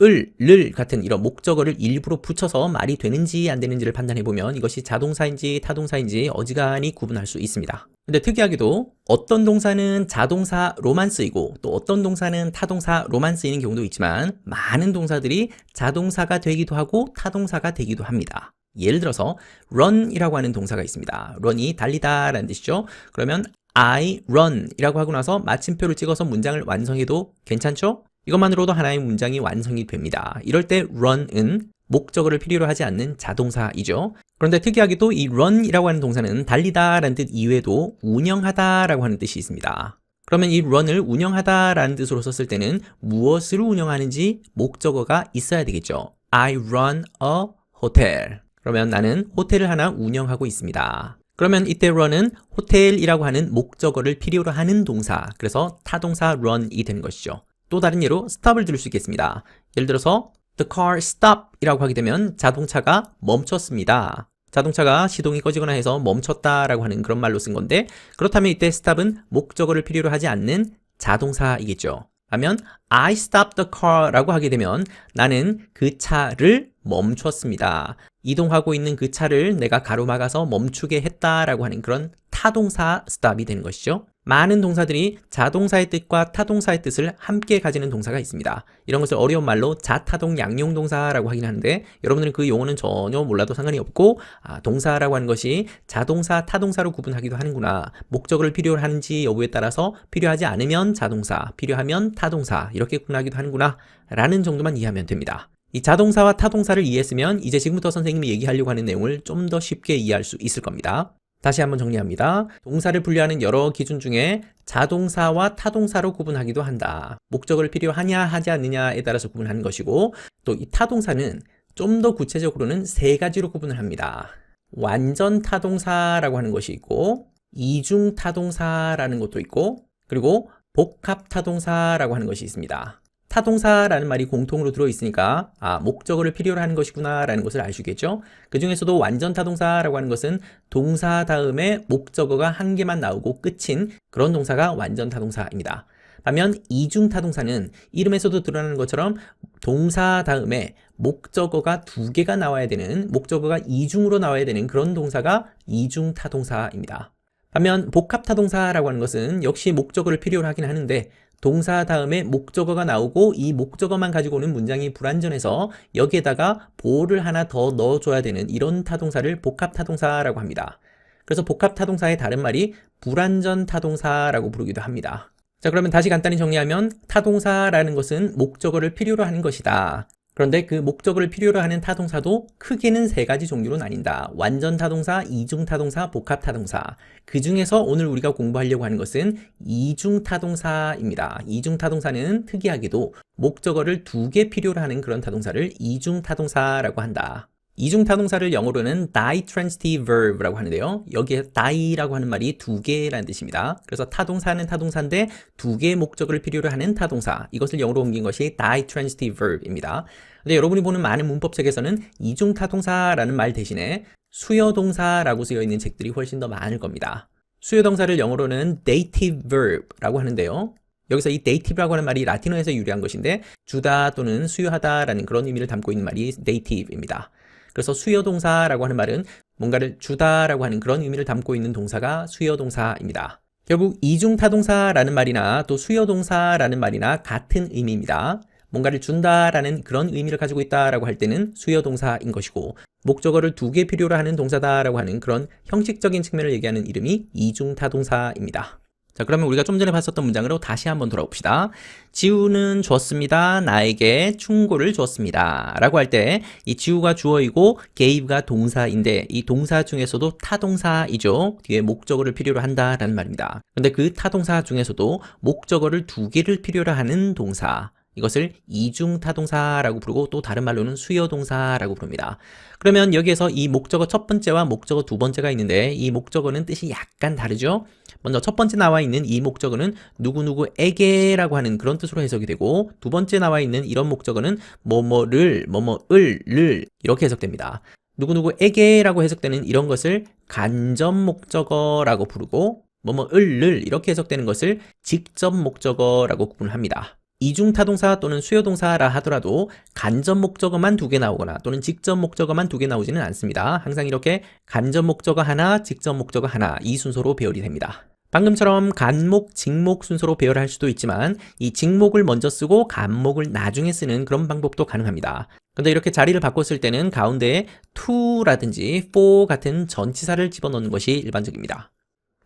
A: 을 같은 이런 목적어를 일부러 붙여서 말이 되는지 안 되는지를 판단해보면 이것이 자동사인지 타동사인지 어지간히 구분할 수 있습니다. 근데 특이하게도 어떤 동사는 자동사로만 쓰이고 또 어떤 동사는 타동사로만 쓰이는 경우도 있지만 많은 동사들이 자동사가 되기도 하고 타동사가 되기도 합니다. 예를 들어서 run이라고 하는 동사가 있습니다. run이 달리다 라는 뜻이죠. 그러면 I run 이라고 하고 나서 마침표를 찍어서 문장을 완성해도 괜찮죠? 이것만으로도 하나의 문장이 완성이 됩니다. 이럴 때 run은 목적어를 필요로 하지 않는 자동사이죠. 그런데 특이하게도 이 run이라고 하는 동사는 달리다 라는 뜻 이외에도 운영하다 라고 하는 뜻이 있습니다. 그러면 이 run을 운영하다 라는 뜻으로 썼을 때는 무엇을 운영하는지 목적어가 있어야 되겠죠. I run a hotel. 그러면 나는 호텔을 하나 운영하고 있습니다. 그러면 이때 run은 호텔이라고 하는 목적어를 필요로 하는 동사, 그래서 타동사 run이 되는 것이죠. 또 다른 예로 stop을 들을 수 있겠습니다. 예를 들어서 the car stop 이라고 하게 되면 자동차가 멈췄습니다. 자동차가 시동이 꺼지거나 해서 멈췄다라고 하는 그런 말로 쓴 건데, 그렇다면 이때 stop은 목적어를 필요로 하지 않는 자동사이겠죠. 하면 I stopped the car 라고 하게 되면 나는 그 차를 멈췄습니다. 이동하고 있는 그 차를 내가 가로막아서 멈추게 했다라고 하는 그런 타동사 stop이 되는 것이죠. 많은 동사들이 자동사의 뜻과 타동사의 뜻을 함께 가지는 동사가 있습니다. 이런 것을 어려운 말로 자타동 양용동사라고 하긴 하는데 여러분들은 그 용어는 전혀 몰라도 상관이 없고 동사라고 하는 것이 자동사, 타동사로 구분하기도 하는구나. 목적어를 필요로 하는지 여부에 따라서 필요하지 않으면 자동사, 필요하면 타동사 이렇게 구분하기도 하는구나 라는 정도만 이해하면 됩니다. 이 자동사와 타동사를 이해했으면 이제 지금부터 선생님이 얘기하려고 하는 내용을 좀 더 쉽게 이해할 수 있을 겁니다. 다시 한번 정리합니다. 동사를 분류하는 여러 기준 중에 자동사와 타동사로 구분하기도 한다. 목적을 필요하냐 하지 않느냐에 따라서 구분하는 것이고 또 이 타동사는 좀 더 구체적으로는 세 가지로 구분을 합니다. 완전 타동사라고 하는 것이 있고 이중 타동사라는 것도 있고 그리고 복합 타동사라고 하는 것이 있습니다. 타동사라는 말이 공통으로 들어있으니까 목적어를 필요로 하는 것이구나 라는 것을 알 수 있겠죠. 그 중에서도 완전 타동사라고 하는 것은 동사 다음에 목적어가 한 개만 나오고 끝인 그런 동사가 완전 타동사입니다. 반면 이중 타동사는 이름에서도 드러나는 것처럼 동사 다음에 목적어가 두 개가 나와야 되는, 목적어가 이중으로 나와야 되는 그런 동사가 이중 타동사입니다. 반면 복합 타동사라고 하는 것은 역시 목적어를 필요로 하긴 하는데 동사 다음에 목적어가 나오고 이 목적어만 가지고 오는 문장이 불완전해서 여기에다가 보어를 하나 더 넣어줘야 되는 이런 타동사를 복합 타동사라고 합니다. 그래서 복합 타동사의 다른 말이 불완전 타동사라고 부르기도 합니다. 자, 그러면 다시 간단히 정리하면 타동사라는 것은 목적어를 필요로 하는 것이다. 그런데 그 목적어를 필요로 하는 타동사도 크게는 세 가지 종류로 나뉜다. 완전 타동사, 이중 타동사, 복합 타동사. 그 중에서 오늘 우리가 공부하려고 하는 것은 이중 타동사입니다. 이중 타동사는 특이하게도 목적어를 두 개 필요로 하는 그런 타동사를 이중 타동사라고 한다. 이중 타동사를 영어로는 ditransitive verb라고 하는데요. 여기에 die라고 하는 말이 두 개라는 뜻입니다. 그래서 타동사는 타동사인데 두 개의 목적어를 필요로 하는 타동사. 이것을 영어로 옮긴 것이 ditransitive verb입니다. 근데 여러분이 보는 많은 문법책에서는 이중 타동사라는 말 대신에 수요동사라고 쓰여 있는 책들이 훨씬 더 많을 겁니다. 수요동사를 영어로는 dative verb라고 하는데요. 여기서 이 dative라고 하는 말이 라틴어에서 유래한 것인데 주다 또는 수요하다라는 그런 의미를 담고 있는 말이 dative입니다. 그래서 수요동사라고 하는 말은 뭔가를 주다라고 하는 그런 의미를 담고 있는 동사가 수요동사입니다. 결국 이중타동사라는 말이나 또 수요동사라는 말이나 같은 의미입니다. 뭔가를 준다라는 그런 의미를 가지고 있다라고 할 때는 수요동사인 것이고 목적어를 두 개 필요로 하는 동사다라고 하는 그런 형식적인 측면을 얘기하는 이름이 이중타동사입니다. 자, 그러면 우리가 좀 전에 봤었던 문장으로 다시 한번 돌아봅시다. 지우는 줬습니다. 나에게 충고를 줬습니다. 라고 할 때 이 지우가 주어이고 gave가 동사인데 이 동사 중에서도 타동사이죠. 뒤에 목적어를 필요로 한다라는 말입니다. 근데 그 타동사 중에서도 목적어를 두 개를 필요로 하는 동사, 이것을 이중타동사라고 부르고 또 다른 말로는 수요동사라고 부릅니다. 그러면 여기에서 이 목적어 첫 번째와 목적어 두 번째가 있는데 이 목적어는 뜻이 약간 다르죠? 먼저 첫 번째 나와 있는 이 목적어는 누구누구에게라고 하는 그런 뜻으로 해석이 되고 두 번째 나와 있는 이런 목적어는 뭐뭐를, 뭐뭐을를 이렇게 해석됩니다. 누구누구에게라고 해석되는 이런 것을 간접 목적어라고 부르고 뭐뭐을를 이렇게 해석되는 것을 직접 목적어라고 구분합니다. 이중타동사 또는 수요동사라 하더라도 간접 목적어만 두 개 나오거나 또는 직접 목적어만 두 개 나오지는 않습니다. 항상 이렇게 간접 목적어 하나, 직접 목적어 하나 이 순서로 배열이 됩니다. 방금처럼 간목, 직목 순서로 배열할 수도 있지만 이 직목을 먼저 쓰고 간목을 나중에 쓰는 그런 방법도 가능합니다. 근데 이렇게 자리를 바꿨을 때는 가운데에 to라든지 for 같은 전치사를 집어넣는 것이 일반적입니다.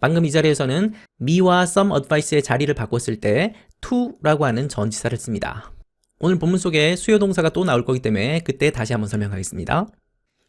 A: 방금 이 자리에서는 me와 some advice의 자리를 바꿨을 때 to라고 하는 전치사를 씁니다. 오늘 본문 속에 수요동사가 또 나올 거기 때문에 그때 다시 한번 설명하겠습니다.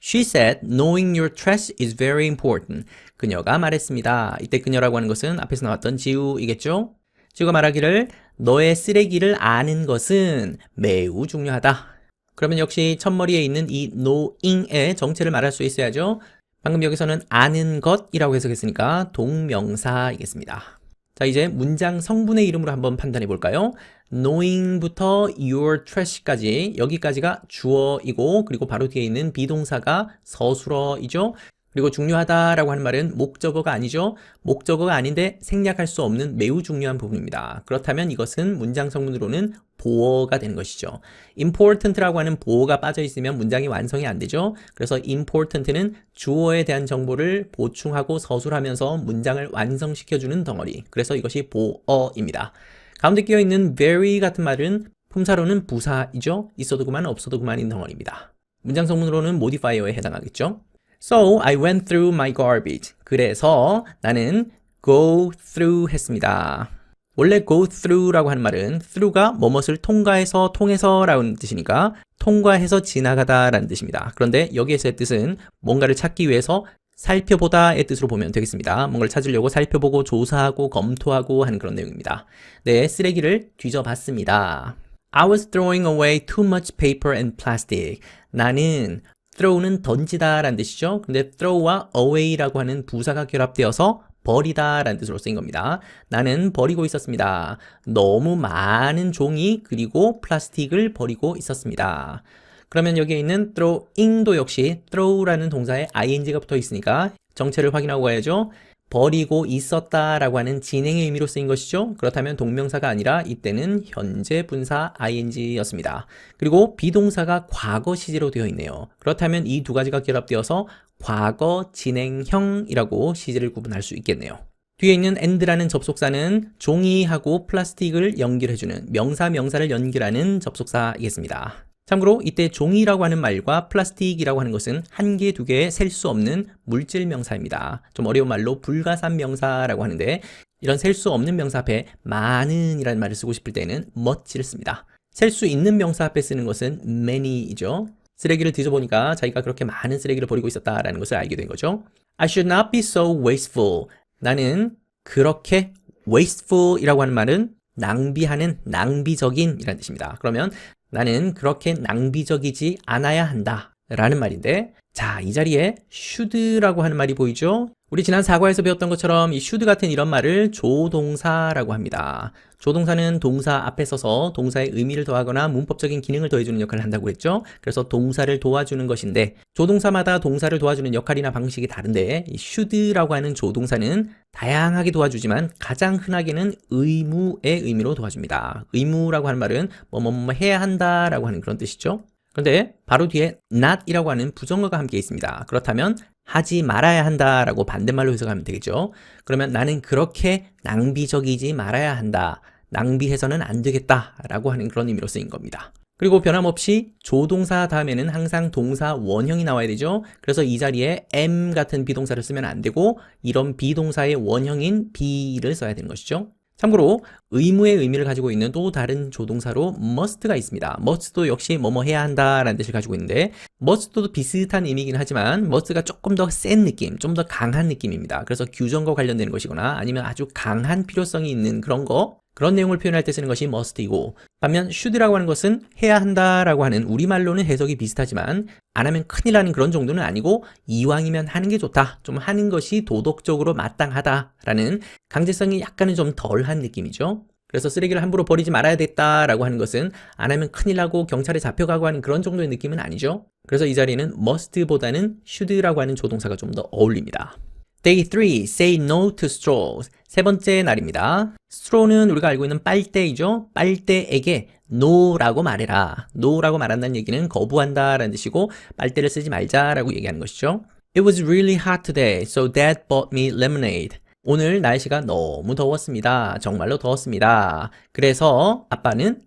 A: She said, knowing your trash is very important. 그녀가 말했습니다. 이때 그녀라고 하는 것은 앞에서 나왔던 지우이겠죠? 지우가 말하기를 너의 쓰레기를 아는 것은 매우 중요하다. 그러면 역시 첫머리에 있는 이 knowing의 정체를 말할 수 있어야죠. 방금 여기서는 아는 것이라고 해석했으니까 동명사이겠습니다. 자, 이제 문장 성분의 이름으로 한번 판단해 볼까요? knowing부터 your trash까지 여기까지가 주어이고 그리고 바로 뒤에 있는 비동사가 서술어이죠. 그리고 중요하다라고 하는 말은 목적어가 아니죠. 목적어가 아닌데 생략할 수 없는 매우 중요한 부분입니다. 그렇다면 이것은 문장 성분으로는 보어가 되는 것이죠. important라고 하는 보어가 빠져 있으면 문장이 완성이 안 되죠. 그래서 important는 주어에 대한 정보를 보충하고 서술하면서 문장을 완성시켜주는 덩어리. 그래서 이것이 보어입니다. 가운데 끼어 있는 very 같은 말은 품사로는 부사이죠. 있어도 그만 없어도 그만인 덩어리입니다. 문장 성분으로는 modifier에 해당하겠죠. So I went through my garbage. 그래서 나는 go through 했습니다. 원래 go through라고 하는 말은 through가 뭐뭇을 통과해서 통해서 라는 뜻이니까 통과해서 지나가다 라는 뜻입니다. 그런데 여기에서의 뜻은 뭔가를 찾기 위해서 살펴보다의 뜻으로 보면 되겠습니다. 뭔가를 찾으려고 살펴보고 조사하고 검토하고 하는 그런 내용입니다. 네, 쓰레기를 뒤져봤습니다. I was throwing away too much paper and plastic. 나는 throw는 던지다 라는 뜻이죠. 근데 throw와 away라고 하는 부사가 결합되어서 버리다 라는 뜻으로 쓰인 겁니다. 나는 버리고 있었습니다. 너무 많은 종이 그리고 플라스틱을 버리고 있었습니다. 그러면 여기에 있는 throwing도 역시 throw라는 동사에 ing가 붙어 있으니까 정체를 확인하고 가야죠. 버리고 있었다 라고 하는 진행의 의미로 쓰인 것이죠. 그렇다면 동명사가 아니라 이때는 현재 분사 ing였습니다. 그리고 비동사가 과거 시제로 되어 있네요. 그렇다면 이 두 가지가 결합되어서 과거 진행형이라고 시제를 구분할 수 있겠네요. 뒤에 있는 and라는 접속사는 종이하고 플라스틱을 연결해주는 명사를 연결하는 접속사이겠습니다. 참고로 이때 종이라고 하는 말과 플라스틱이라고 하는 것은 한 개, 두 개에 셀 수 없는 물질 명사입니다. 좀 어려운 말로 불가산 명사라고 하는데 이런 셀 수 없는 명사 앞에 많은 이라는 말을 쓰고 싶을 때는 much를 씁니다. 셀 수 있는 명사 앞에 쓰는 것은 many이죠. 쓰레기를 뒤져보니까 자기가 그렇게 많은 쓰레기를 버리고 있었다라는 것을 알게 된 거죠. I should not be so wasteful. 나는 그렇게 wasteful이라고 하는 말은 낭비하는, 낭비적인 이라는 뜻입니다. 그러면 나는 그렇게 낭비적이지 않아야 한다 라는 말인데 자, 이 자리에 should라고 하는 말이 보이죠? 우리 지난 사과에서 배웠던 것처럼 이 should 같은 이런 말을 조동사라고 합니다. 조동사는 동사 앞에 서서 동사의 의미를 더하거나 문법적인 기능을 더해주는 역할을 한다고 했죠? 그래서 동사를 도와주는 것인데 조동사마다 동사를 도와주는 역할이나 방식이 다른데 이 should라고 하는 조동사는 다양하게 도와주지만 가장 흔하게는 의무의 의미로 도와줍니다. 의무라고 하는 말은 뭐뭐뭐 해야 한다 라고 하는 그런 뜻이죠. 그런데 바로 뒤에 not이라고 하는 부정어가 함께 있습니다. 그렇다면 하지 말아야 한다라고 반대말로 해석하면 되겠죠. 그러면 나는 그렇게 낭비적이지 말아야 한다. 낭비해서는 안 되겠다라고 하는 그런 의미로 쓰인 겁니다. 그리고 변함없이 조동사 다음에는 항상 동사 원형이 나와야 되죠. 그래서 이 자리에 am 같은 비동사를 쓰면 안 되고 이런 비동사의 원형인 be를 써야 되는 것이죠. 참고로 의무의 의미를 가지고 있는 또 다른 조동사로 must가 있습니다. must도 역시 뭐뭐 해야 한다라는 뜻을 가지고 있는데 must도 비슷한 의미이긴 하지만 must가 조금 더 센 느낌, 좀 더 강한 느낌입니다. 그래서 규정과 관련되는 것이거나 아니면 아주 강한 필요성이 있는 그런 거 그런 내용을 표현할 때 쓰는 것이 must이고, 반면 should라고 하는 것은 해야 한다라고 하는 우리말로는 해석이 비슷하지만 안 하면 큰일 나는 그런 정도는 아니고 이왕이면 하는 게 좋다, 좀 하는 것이 도덕적으로 마땅하다라는 강제성이 약간은 좀 덜한 느낌이죠. 그래서 쓰레기를 함부로 버리지 말아야 됐다라고 하는 것은 안 하면 큰일 나고 경찰에 잡혀가고 하는 그런 정도의 느낌은 아니죠. 그래서 이 자리에는 must보다는 should라고 하는 조동사가 좀 더 어울립니다. Day 3, say no to straws. 세 번째 날입니다. straw는 우리가 알고 있는 빨대이죠. 빨대에게 no라고 말해라. no라고 말한다는 얘기는 거부한다라는 뜻이고 빨대를 쓰지 말자라고 얘기하는 것이죠. It was really hot today, so Dad bought me lemonade. 오늘 날씨가 너무 더웠습니다. 정말로 더웠습니다. 그래서 아빠는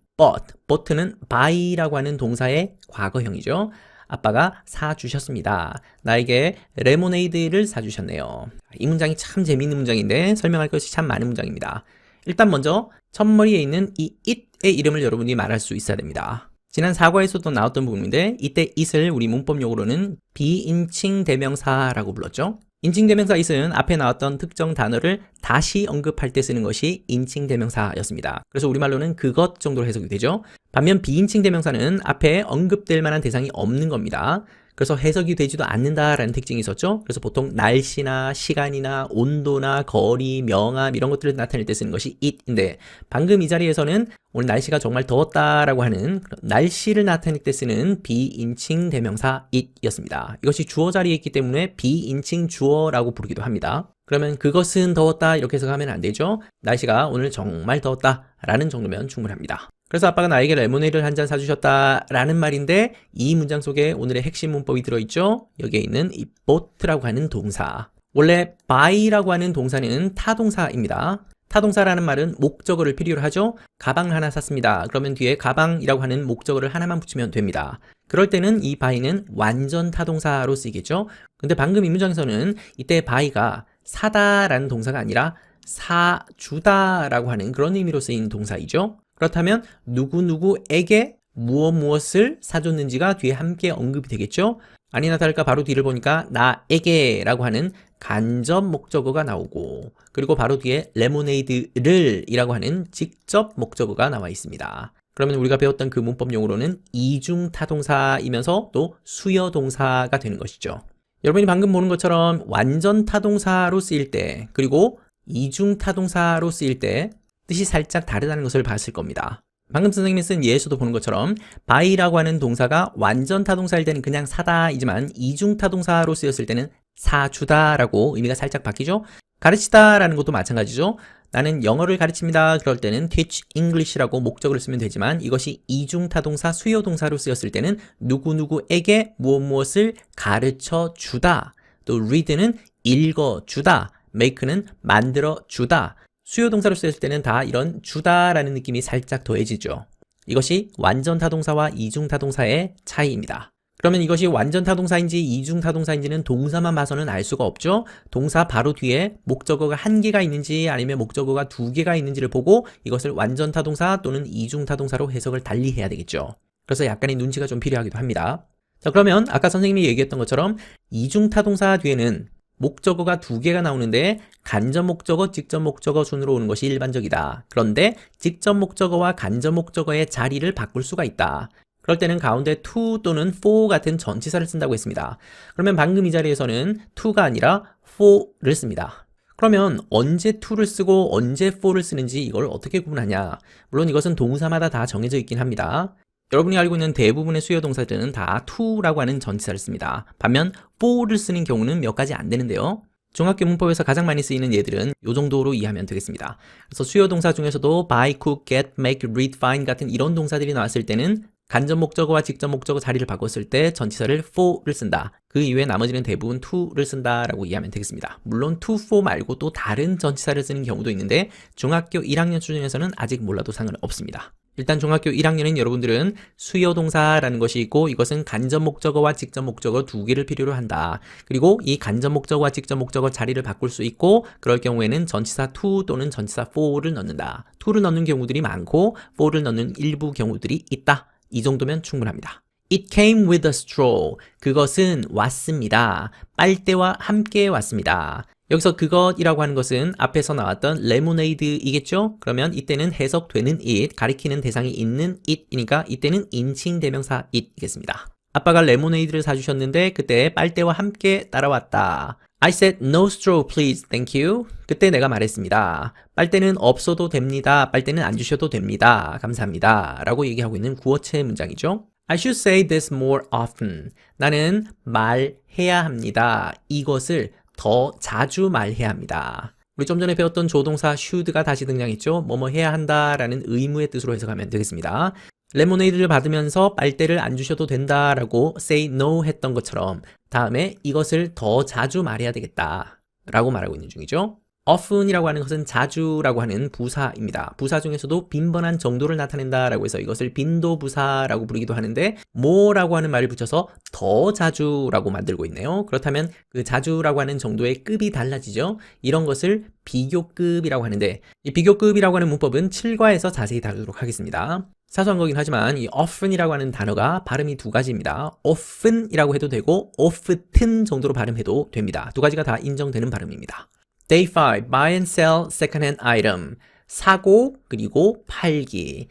A: bought는 buy라고 하는 동사의 과거형이죠. 아빠가 사주셨습니다. 나에게 레모네이드를 사주셨네요. 이 문장이 참 재미있는 문장인데 설명할 것이 참 많은 문장입니다. 일단 먼저 첫머리에 있는 이 it의 이름을 여러분이 말할 수 있어야 됩니다. 지난 사과에서도 나왔던 부분인데 이때 it을 우리 문법용어로는 비인칭 대명사라고 불렀죠. 인칭 대명사 it은 앞에 나왔던 특정 단어를 다시 언급할 때 쓰는 것이 인칭 대명사였습니다. 그래서 우리말로는 그것 정도로 해석이 되죠. 반면 비인칭 대명사는 앞에 언급될 만한 대상이 없는 겁니다. 그래서 해석이 되지도 않는다라는 특징이 있었죠. 그래서 보통 날씨나 시간이나 온도나 거리, 명암 이런 것들을 나타낼 때 쓰는 것이 it인데 방금 이 자리에서는 오늘 날씨가 정말 더웠다라고 하는 날씨를 나타낼 때 쓰는 비인칭 대명사 it이었습니다. 이것이 주어 자리에 있기 때문에 비인칭 주어라고 부르기도 합니다. 그러면 그것은 더웠다 이렇게 해석하면 안 되죠. 날씨가 오늘 정말 더웠다라는 정도면 충분합니다. 그래서 아빠가 나에게 레모네이드를 한 잔 사주셨다라는 말인데 이 문장 속에 오늘의 핵심 문법이 들어있죠. 여기에 있는 이 bought라고 하는 동사. 원래 buy라고 하는 동사는 타동사입니다. 타동사라는 말은 목적어를 필요로 하죠. 가방을 하나 샀습니다. 그러면 뒤에 가방이라고 하는 목적어를 하나만 붙이면 됩니다. 그럴 때는 이 buy는 완전 타동사로 쓰이겠죠. 근데 방금 이 문장에서는 이때 buy가 사다라는 동사가 아니라 사주다라고 하는 그런 의미로 쓰인 동사이죠. 그렇다면 누구누구에게 무엇을 사줬는지가 뒤에 함께 언급이 되겠죠? 아니나 다를까 바로 뒤를 보니까 나에게 라고 하는 간접 목적어가 나오고 그리고 바로 뒤에 레모네이드를 이라고 하는 직접 목적어가 나와 있습니다. 그러면 우리가 배웠던 그 문법 용어로는 이중타동사이면서 또 수여동사가 되는 것이죠. 여러분이 방금 보는 것처럼 완전 타동사로 쓰일 때 그리고 이중타동사로 쓰일 때 뜻이 살짝 다르다는 것을 봤을 겁니다. 방금 선생님이 쓴 예에서도 보는 것처럼 buy라고 하는 동사가 완전 타동사일 때는 그냥 사다이지만 이중타동사로 쓰였을 때는 사주다라고 의미가 살짝 바뀌죠. 가르치다라는 것도 마찬가지죠. 나는 영어를 가르칩니다. 그럴 때는 teach English라고 목적어를 쓰면 되지만 이것이 이중타동사 수요동사로 쓰였을 때는 누구누구에게 무엇을 가르쳐 주다. 또 read는 읽어주다. make는 만들어주다. 수요동사로 쓰였을 때는 다 이런 주다라는 느낌이 살짝 더해지죠. 이것이 완전 타동사와 이중 타동사의 차이입니다. 그러면 이것이 완전 타동사인지 이중 타동사인지는 동사만 봐서는 알 수가 없죠. 동사 바로 뒤에 목적어가 한 개가 있는지 아니면 목적어가 두 개가 있는지를 보고 이것을 완전 타동사 또는 이중 타동사로 해석을 달리 해야 되겠죠. 그래서 약간의 눈치가 좀 필요하기도 합니다. 자, 그러면 아까 선생님이 얘기했던 것처럼 이중 타동사 뒤에는 목적어가 두 개가 나오는데 간접 목적어, 직접 목적어 순으로 오는 것이 일반적이다. 그런데 직접 목적어와 간접 목적어의 자리를 바꿀 수가 있다. 그럴 때는 가운데 to 또는 for 같은 전치사를 쓴다고 했습니다. 그러면 방금 이 자리에서는 to가 아니라 for를 씁니다. 그러면 언제 to를 쓰고 언제 for를 쓰는지 이걸 어떻게 구분하냐? 물론 이것은 동사마다 다 정해져 있긴 합니다. 여러분이 알고 있는 대부분의 수요 동사들은 다 to라고 하는 전치사를 씁니다. 반면 for를 쓰는 경우는 몇 가지 안 되는데요. 중학교 문법에서 가장 많이 쓰이는 예들은 이 정도로 이해하면 되겠습니다. 그래서 수요 동사 중에서도 buy, cook, get, make, read, find 같은 이런 동사들이 나왔을 때는 간접 목적어와 직접 목적어 자리를 바꿨을 때 전치사를 for를 쓴다. 그 이외에 나머지는 대부분 to를 쓴다라고 이해하면 되겠습니다. 물론 to, for 말고 또 다른 전치사를 쓰는 경우도 있는데 중학교 1학년 수준에서는 아직 몰라도 상관 없습니다. 일단 중학교 1학년인 여러분들은 수요동사라는 것이 있고 이것은 간접 목적어와 직접 목적어 두 개를 필요로 한다. 그리고 이 간접 목적어와 직접 목적어 자리를 바꿀 수 있고 그럴 경우에는 전치사 to 또는 전치사 for를 넣는다. to를 넣는 경우들이 많고 for를 넣는 일부 경우들이 있다. 이 정도면 충분합니다. It came with a straw. 그것은 왔습니다. 빨대와 함께 왔습니다. 여기서 그것이라고 하는 것은 앞에서 나왔던 레모네이드이겠죠? 그러면 이때는 해석되는 it, 가리키는 대상이 있는 it이니까 이때는 인칭 대명사 it이겠습니다. 아빠가 레모네이드를 사주셨는데 그때 빨대와 함께 따라왔다. I said no straw please, thank you. 그때 내가 말했습니다. 빨대는 없어도 됩니다. 빨대는 안 주셔도 됩니다. 감사합니다. 라고 얘기하고 있는 구어체 문장이죠. I should say this more often. 나는 말해야 합니다. 이것을 더 자주 말해야 합니다. 우리 좀 전에 배웠던 조동사 should가 다시 등장했죠. 뭐뭐 해야 한다라는 의무의 뜻으로 해석하면 되겠습니다. 레모네이드를 받으면서 빨대를 안 주셔도 된다라고 say no 했던 것처럼 다음에 이것을 더 자주 말해야 되겠다 라고 말하고 있는 중이죠. often이라고 하는 것은 자주라고 하는 부사입니다. 부사 중에서도 빈번한 정도를 나타낸다라고 해서 이것을 빈도부사라고 부르기도 하는데 more라고 하는 말을 붙여서 더 자주라고 만들고 있네요. 그렇다면 그 자주라고 하는 정도의 급이 달라지죠. 이런 것을 비교급이라고 하는데 이 비교급이라고 하는 문법은 7과에서 자세히 다루도록 하겠습니다. 사소한 거긴 하지만 이 often이라고 하는 단어가 발음이 두 가지입니다. often이라고 해도 되고 often 정도로 발음해도 됩니다. 두 가지가 다 인정되는 발음입니다. Day 5. Buy and sell second-hand item. 사고 그리고 팔기.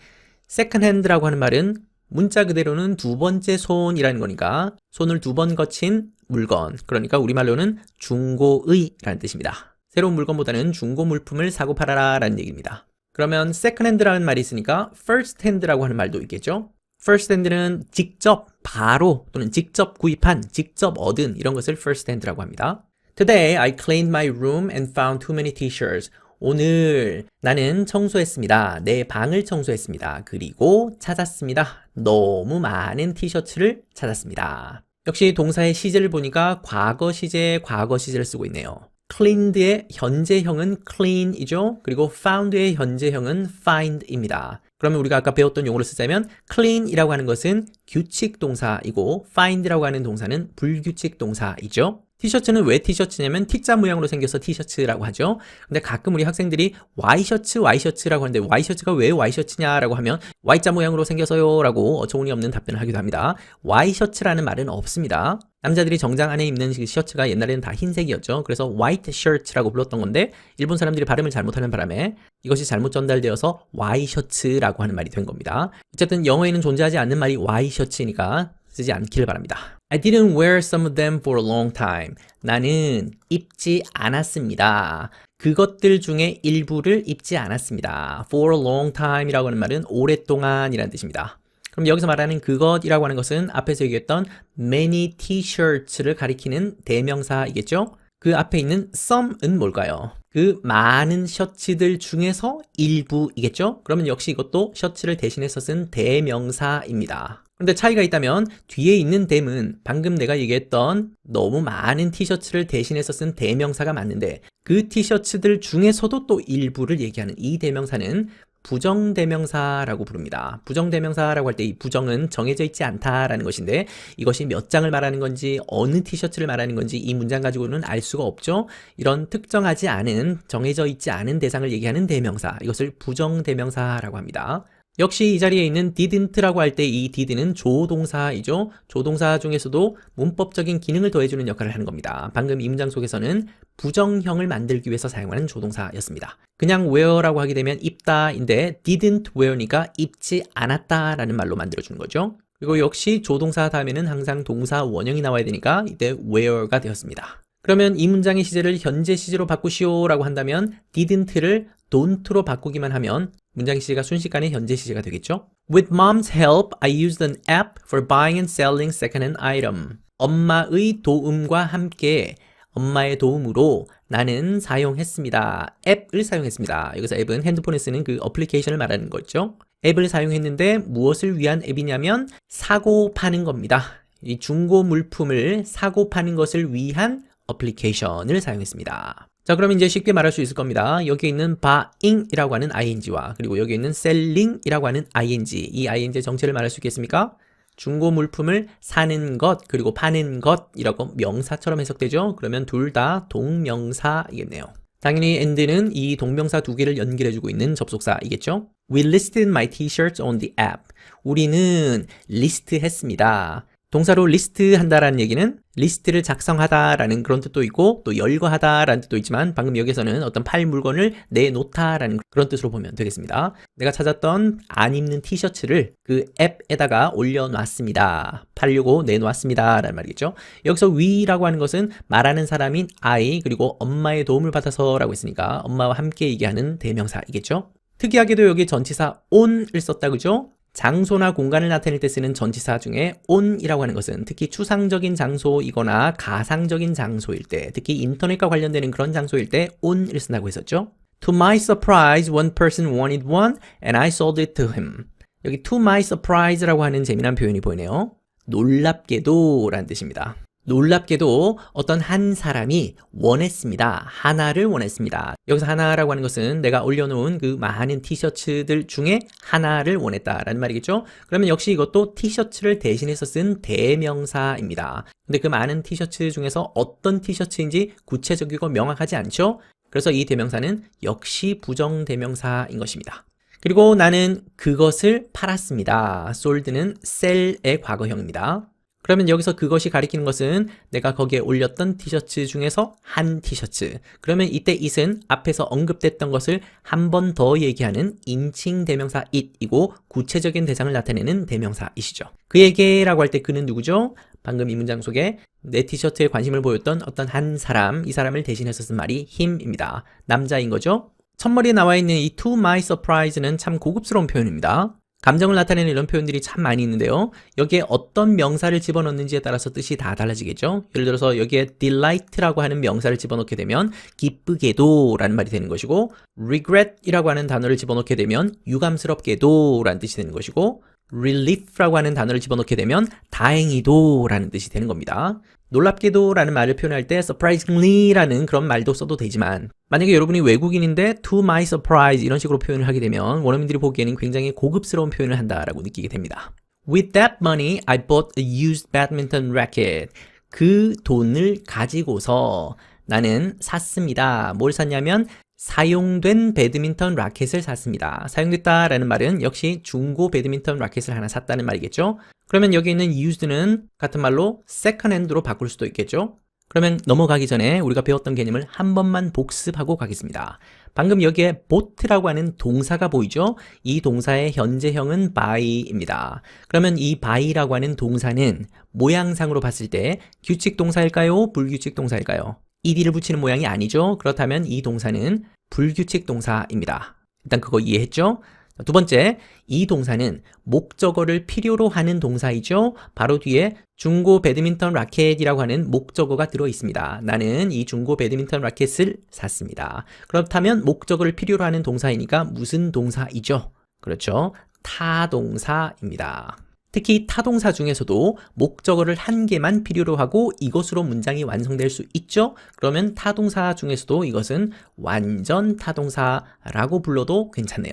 A: second-hand라고 하는 말은 문자 그대로는 두 번째 손이라는 거니까 손을 두 번 거친 물건. 그러니까 우리말로는 중고의라는 뜻입니다. 새로운 물건보다는 중고 물품을 사고 팔아라 라는 얘기입니다. 그러면 second-hand라는 말이 있으니까 first-hand라고 하는 말도 있겠죠? first-hand는 직접, 바로 또는 직접 구입한, 직접 얻은 이런 것을 first-hand라고 합니다. Today, I cleaned my room and found too many t-shirts. 오늘 나는 청소했습니다. 내 방을 청소했습니다. 그리고 찾았습니다. 너무 많은 티셔츠를 찾았습니다. 역시 동사의 시제를 보니까 과거 시제, 과거 시제를 쓰고 있네요. cleaned의 현재형은 clean이죠. 그리고 found의 현재형은 find입니다. 그러면 우리가 아까 배웠던 용어를 쓰자면 clean이라고 하는 것은 규칙 동사이고 find이라고 하는 동사는 불규칙 동사이죠. 티셔츠는 왜 티셔츠냐면 T자 모양으로 생겨서 티셔츠라고 하죠. 근데 가끔 우리 학생들이 와이셔츠라고 하는데 와이셔츠가 왜 와이셔츠냐라고 하면 Y자 모양으로 생겨서요 라고 어처구니 없는 답변을 하기도 합니다. 와이셔츠라는 말은 없습니다. 남자들이 정장 안에 입는 셔츠가 옛날에는 다 흰색이었죠. 그래서 white shirt라고 불렀던 건데 일본 사람들이 발음을 잘못하는 바람에 이것이 잘못 전달되어서 와이셔츠라고 하는 말이 된 겁니다. 어쨌든 영어에는 존재하지 않는 말이 와이셔츠니까 쓰지 않기를 바랍니다. I didn't wear some of them for a long time. 나는 입지 않았습니다. 그것들 중에 일부를 입지 않았습니다. For a long time 이라고 하는 말은 오랫동안이라는 뜻입니다. 그럼 여기서 말하는 그것이라고 하는 것은 앞에서 얘기했던 many t-shirts를 가리키는 대명사이겠죠? 그 앞에 있는 some은 뭘까요? 그 많은 셔츠들 중에서 일부이겠죠? 그러면 역시 이것도 셔츠를 대신해서 쓴 대명사입니다. 그런데 차이가 있다면 뒤에 있는 them은 방금 내가 얘기했던 너무 많은 티셔츠를 대신해서 쓴 대명사가 맞는데 그 티셔츠들 중에서도 또 일부를 얘기하는 이 대명사는 부정대명사라고 부릅니다. 부정대명사라고 할 때 이 부정은 정해져 있지 않다라는 것인데 이것이 몇 장을 말하는 건지 어느 티셔츠를 말하는 건지 이 문장 가지고는 알 수가 없죠. 이런 특정하지 않은 정해져 있지 않은 대상을 얘기하는 대명사 이것을 부정대명사라고 합니다. 역시 이 자리에 있는 didn't라고 할 때 이 did는 조동사이죠. 조동사 중에서도 문법적인 기능을 더해주는 역할을 하는 겁니다. 방금 이 문장 속에서는 부정형을 만들기 위해서 사용하는 조동사였습니다. 그냥 wear라고 하게 되면 입다인데 didn't wear니까 입지 않았다라는 말로 만들어주는 거죠. 그리고 역시 조동사 다음에는 항상 동사 원형이 나와야 되니까 이때 wear가 되었습니다. 그러면 이 문장의 시제를 현재 시제로 바꾸시오라고 한다면 didn't를 don't로 바꾸기만 하면 문장 시제가 순식간에 현재 시제가 되겠죠. With mom's help, I used an app for buying and selling second-hand item. 엄마의 도움과 함께 엄마의 도움으로 나는 사용했습니다. 앱을 사용했습니다. 여기서 앱은 핸드폰에 쓰는 그 어플리케이션을 말하는 거죠. 앱을 사용했는데 무엇을 위한 앱이냐면 사고 파는 겁니다. 이 중고 물품을 사고 파는 것을 위한 어플리케이션을 사용했습니다. 자, 그럼 이제 쉽게 말할 수 있을 겁니다. 여기 있는 buying이라고 하는 ing와 그리고 여기 있는 selling이라고 하는 ing, 이 ing의 정체를 말할 수 있겠습니까? 중고 물품을 사는 것 그리고 파는 것이라고 명사처럼 해석되죠. 그러면 둘 다 동명사이겠네요. 당연히 and는 이 동명사 두 개를 연결해주고 있는 접속사이겠죠. We listed my t-shirts on the app. 우리는 리스트했습니다. 동사로 리스트 한다라는 얘기는 리스트를 작성하다라는 그런 뜻도 있고 또 열거하다라는 뜻도 있지만 방금 여기서는 어떤 팔 물건을 내놓다라는 그런 뜻으로 보면 되겠습니다. 내가 찾았던 안 입는 티셔츠를 그 앱에다가 올려놨습니다. 팔려고 내놓았습니다 라는 말이겠죠. 여기서 we라고 하는 것은 말하는 사람인 I 그리고 엄마의 도움을 받아서 라고 했으니까 엄마와 함께 얘기하는 대명사이겠죠. 특이하게도 여기 전치사 on을 썼다 그죠? 장소나 공간을 나타낼 때 쓰는 전치사 중에 on이라고 하는 것은 특히 추상적인 장소이거나 가상적인 장소일 때, 특히 인터넷과 관련되는 그런 장소일 때 on을 쓴다고 했었죠. To my surprise, one person wanted one and I sold it to him. 여기 to my surprise라고 하는 재미난 표현이 보이네요. 놀랍게도 라는 뜻입니다. 놀랍게도 어떤 한 사람이 원했습니다. 하나를 원했습니다. 여기서 하나라고 하는 것은 내가 올려놓은 그 많은 티셔츠들 중에 하나를 원했다라는 말이겠죠. 그러면 역시 이것도 티셔츠를 대신해서 쓴 대명사입니다. 근데 그 많은 티셔츠 중에서 어떤 티셔츠인지 구체적이고 명확하지 않죠. 그래서 이 대명사는 역시 부정대명사인 것입니다. 그리고 나는 그것을 팔았습니다. sold는 sell의 과거형입니다. 그러면 여기서 그것이 가리키는 것은 내가 거기에 올렸던 티셔츠 중에서 한 티셔츠. 그러면 이때 it은 앞에서 언급됐던 것을 한 번 더 얘기하는 인칭 대명사 it이고 구체적인 대상을 나타내는 대명사 it이죠. 그에게라고 할 때 그는 누구죠? 방금 이 문장 속에 내 티셔츠에 관심을 보였던 어떤 한 사람, 이 사람을 대신해서 쓴 말이 him입니다. 남자인 거죠. 첫머리에 나와 있는 이 to my surprise는 참 고급스러운 표현입니다. 감정을 나타내는 이런 표현들이 참 많이 있는데요. 여기에 어떤 명사를 집어넣는지에 따라서 뜻이 다 달라지겠죠. 예를 들어서 여기에 delight라고 하는 명사를 집어넣게 되면 기쁘게도 라는 말이 되는 것이고 regret이라고 하는 단어를 집어넣게 되면 유감스럽게도 라는 뜻이 되는 것이고 relief라고 하는 단어를 집어넣게 되면 다행히도 라는 뜻이 되는 겁니다. 놀랍게도 라는 말을 표현할 때 surprisingly 라는 그런 말도 써도 되지만 만약에 여러분이 외국인인데 to my surprise 이런 식으로 표현을 하게 되면 원어민들이 보기에는 굉장히 고급스러운 표현을 한다라고 느끼게 됩니다. With that money, I bought a used badminton racket. 그 돈을 가지고서 나는 샀습니다. 뭘 샀냐면 사용된 배드민턴 라켓을 샀습니다. 사용됐다라는 말은 역시 중고 배드민턴 라켓을 하나 샀다는 말이겠죠. 그러면 여기 있는 used는 같은 말로 second hand로 바꿀 수도 있겠죠. 그러면 넘어가기 전에 우리가 배웠던 개념을 한 번만 복습하고 가겠습니다. 방금 여기에 bought라고 하는 동사가 보이죠? 이 동사의 현재형은 buy입니다. 그러면 이 buy라고 하는 동사는 모양상으로 봤을 때 규칙 동사일까요? 불규칙 동사일까요? ed를 붙이는 모양이 아니죠. 그렇다면 이 동사는 불규칙 동사입니다. 일단 그거 이해했죠? 두 번째, 이 동사는 목적어를 필요로 하는 동사이죠. 바로 뒤에 중고 배드민턴 라켓이라고 하는 목적어가 들어 있습니다. 나는 이 중고 배드민턴 라켓을 샀습니다. 그렇다면 목적어를 필요로 하는 동사이니까 무슨 동사이죠? 그렇죠. 타동사입니다. 특히 타동사 중에서도 목적어를 한 개만 필요로 하고 이것으로 문장이 완성될 수 있죠. 그러면 타동사 중에서도 이것은 완전 타동사라고 불러도 괜찮네요.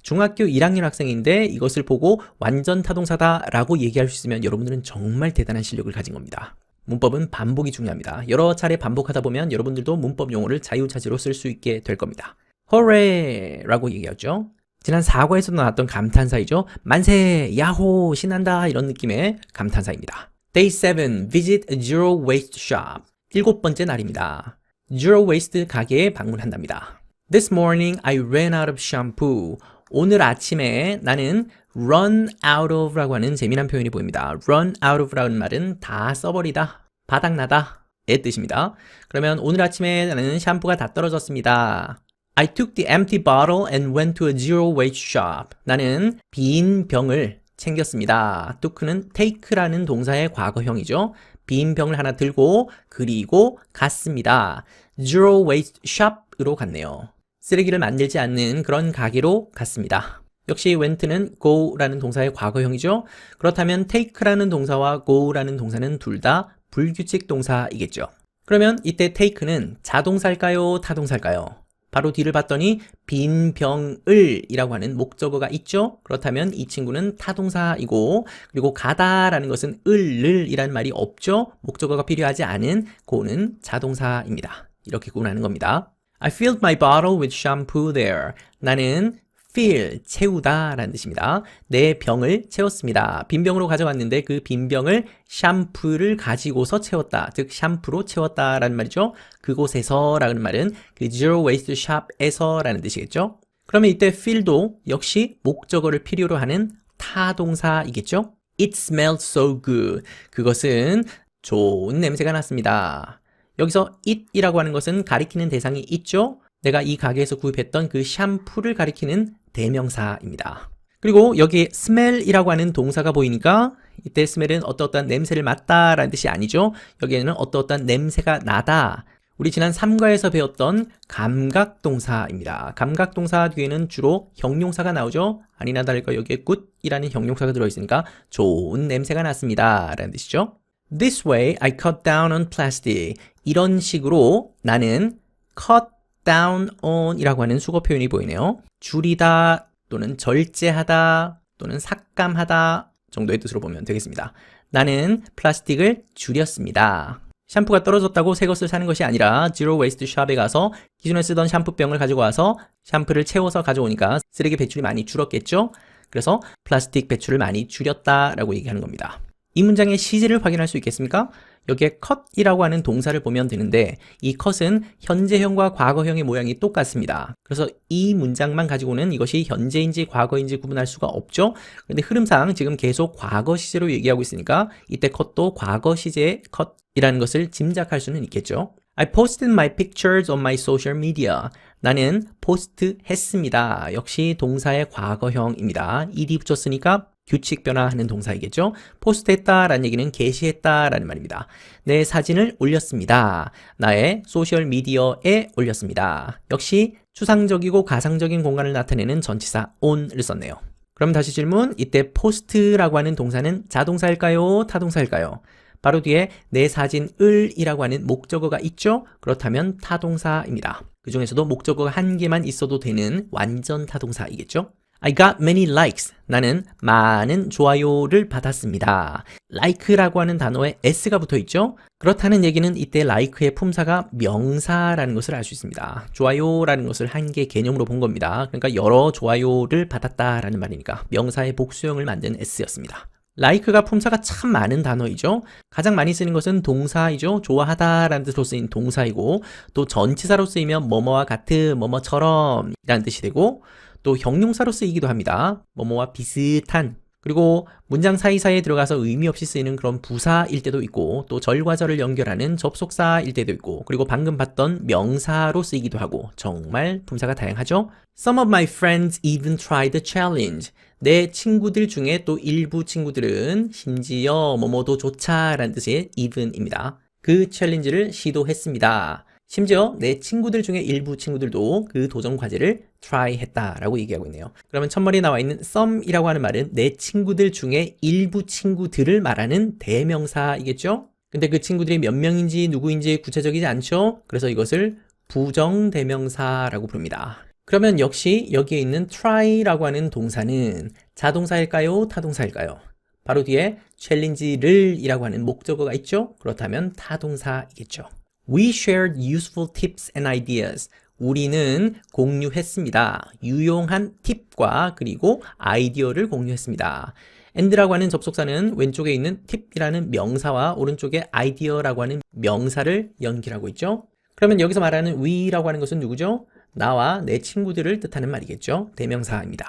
A: 중학교 1학년 학생인데 이것을 보고 완전 타동사다라고 얘기할 수 있으면 여러분들은 정말 대단한 실력을 가진 겁니다. 문법은 반복이 중요합니다. 여러 차례 반복하다 보면 여러분들도 문법 용어를 자유자재로 쓸 수 있게 될 겁니다. 호레라고 얘기하죠. 지난 4과에서도 나왔던 감탄사이죠. 만세, 야호, 신난다 이런 느낌의 감탄사입니다. Day 7, visit a zero waste shop. 7번째 날입니다. Zero waste 가게에 방문한답니다. This morning I ran out of shampoo. 오늘 아침에 나는 run out of라고 하는 재미난 표현이 보입니다. run out of라는 말은 다 써버리다, 바닥나다 의 뜻입니다. 그러면 오늘 아침에 나는 샴푸가 다 떨어졌습니다. I took the empty bottle and went to a zero waste shop. 나는 빈 병을 챙겼습니다. took는 take라는 동사의 과거형이죠. 빈 병을 하나 들고 그리고 갔습니다. zero waste shop으로 갔네요. 쓰레기를 만들지 않는 그런 가게로 갔습니다. 역시 went는 go라는 동사의 과거형이죠. 그렇다면 take라는 동사와 go라는 동사는 둘 다 불규칙 동사이겠죠. 그러면 이때 take는 자동사일까요? 타동사일까요? 바로 뒤를 봤더니 빈 병을 이라고 하는 목적어가 있죠. 그렇다면 이 친구는 타동사이고 그리고 가다라는 것은 을 이라는 말이 없죠. 목적어가 필요하지 않은 고는 자동사입니다. 이렇게 구분하는 겁니다. I filled my bottle with shampoo there. 나는 fill, 채우다 라는 뜻입니다. 내 병을 채웠습니다. 빈 병으로 가져왔는데 그 빈 병을 샴푸를 가지고서 채웠다. 즉 샴푸로 채웠다 라는 말이죠. 그곳에서 라는 말은 그 zero waste shop에서 라는 뜻이겠죠. 그러면 이때 fill도 역시 목적어를 필요로 하는 타동사이겠죠. It smells so good. 그것은 좋은 냄새가 났습니다. 여기서 it이라고 하는 것은 가리키는 대상이 있죠. 내가 이 가게에서 구입했던 그 샴푸를 가리키는 대명사입니다. 그리고 여기에 smell이라고 하는 동사가 보이니까 이때 smell은 어떠한 냄새를 맡다 라는 뜻이 아니죠. 여기에는 어떠한 냄새가 나다. 우리 지난 3과에서 배웠던 감각동사입니다. 감각동사 뒤에는 주로 형용사가 나오죠. 아니나 다를까 여기에 good이라는 형용사가 들어있으니까 좋은 냄새가 났습니다 라는 뜻이죠. This way I cut down on plastic. 이런 식으로 나는 cut down on 이라고 하는 수거 표현이 보이네요. 줄이다 또는 절제하다 또는 삭감하다 정도의 뜻으로 보면 되겠습니다. 나는 플라스틱을 줄였습니다. 샴푸가 떨어졌다고 새 것을 사는 것이 아니라 Zero Waste Shop에 가서 기존에 쓰던 샴푸병을 가지고 와서 샴푸를 채워서 가져오니까 쓰레기 배출이 많이 줄었겠죠? 그래서 플라스틱 배출을 많이 줄였다라고 얘기하는 겁니다. 이 문장의 시제를 확인할 수 있겠습니까? 여기에 cut이라고 하는 동사를 보면 되는데 이 cut은 현재형과 과거형의 모양이 똑같습니다. 그래서 이 문장만 가지고는 이것이 현재인지 과거인지 구분할 수가 없죠. 그런데 흐름상 지금 계속 과거 시제로 얘기하고 있으니까 이때 cut도 과거 시제의 cut이라는 것을 짐작할 수는 있겠죠. I posted my pictures on my social media. 나는 포스트 했습니다. 역시 동사의 과거형입니다. ed 붙였으니까 규칙 변화하는 동사이겠죠. 포스트했다라는 얘기는 게시했다라는 말입니다. 내 사진을 올렸습니다. 나의 소셜 미디어에 올렸습니다. 역시 추상적이고 가상적인 공간을 나타내는 전치사 on을 썼네요. 그럼 다시 질문. 이때 post라고 하는 동사는 자동사일까요? 타동사일까요? 바로 뒤에 내 사진을 이라고 하는 목적어가 있죠? 그렇다면 타동사입니다. 그 중에서도 목적어가 한 개만 있어도 되는 완전 타동사이겠죠? I got many likes. 나는 많은 좋아요를 받았습니다. like라고 하는 단어에 s가 붙어 있죠? 그렇다는 얘기는 이때 like의 품사가 명사라는 것을 알 수 있습니다. 좋아요라는 것을 한 개 개념으로 본 겁니다. 그러니까 여러 좋아요를 받았다라는 말이니까 명사의 복수형을 만든 s였습니다. like가 품사가 참 많은 단어이죠. 가장 많이 쓰는 것은 동사이죠. 좋아하다라는 뜻으로 쓰인 동사이고 또 전치사로 쓰이면 뭐뭐와 같은, 뭐뭐처럼 이라는 뜻이 되고 또 형용사로 쓰이기도 합니다. 뭐뭐와 비슷한. 그리고 문장 사이사이에 들어가서 의미 없이 쓰이는 그런 부사일 때도 있고 또 절과 절을 연결하는 접속사일 때도 있고 그리고 방금 봤던 명사로 쓰이기도 하고 정말 품사가 다양하죠. Some of my friends even tried the challenge. 내 친구들 중에 또 일부 친구들은 심지어 뭐뭐도 조차 라는 뜻의 even입니다. 그 챌린지를 시도했습니다. 심지어 내 친구들 중에 일부 친구들도 그 도전 과제를 try 했다라고 얘기하고 있네요. 그러면 첫머리에 나와 있는 some이라고 하는 말은 내 친구들 중에 일부 친구들을 말하는 대명사이겠죠? 근데 그 친구들이 몇 명인지 누구인지 구체적이지 않죠? 그래서 이것을 부정대명사라고 부릅니다. 그러면 역시 여기에 있는 try라고 하는 동사는 자동사일까요? 타동사일까요? 바로 뒤에 challenge를 이라고 하는 목적어가 있죠? 그렇다면 타동사이겠죠. We shared useful tips and ideas. 우리는 공유했습니다. 유용한 팁과 그리고 아이디어를 공유했습니다. and라고 하는 접속사는 왼쪽에 있는 팁이라는 명사와 오른쪽에 아이디어라고 하는 명사를 연결하고 있죠. 그러면 여기서 말하는 we라고 하는 것은 누구죠? 나와 내 친구들을 뜻하는 말이겠죠. 대명사입니다.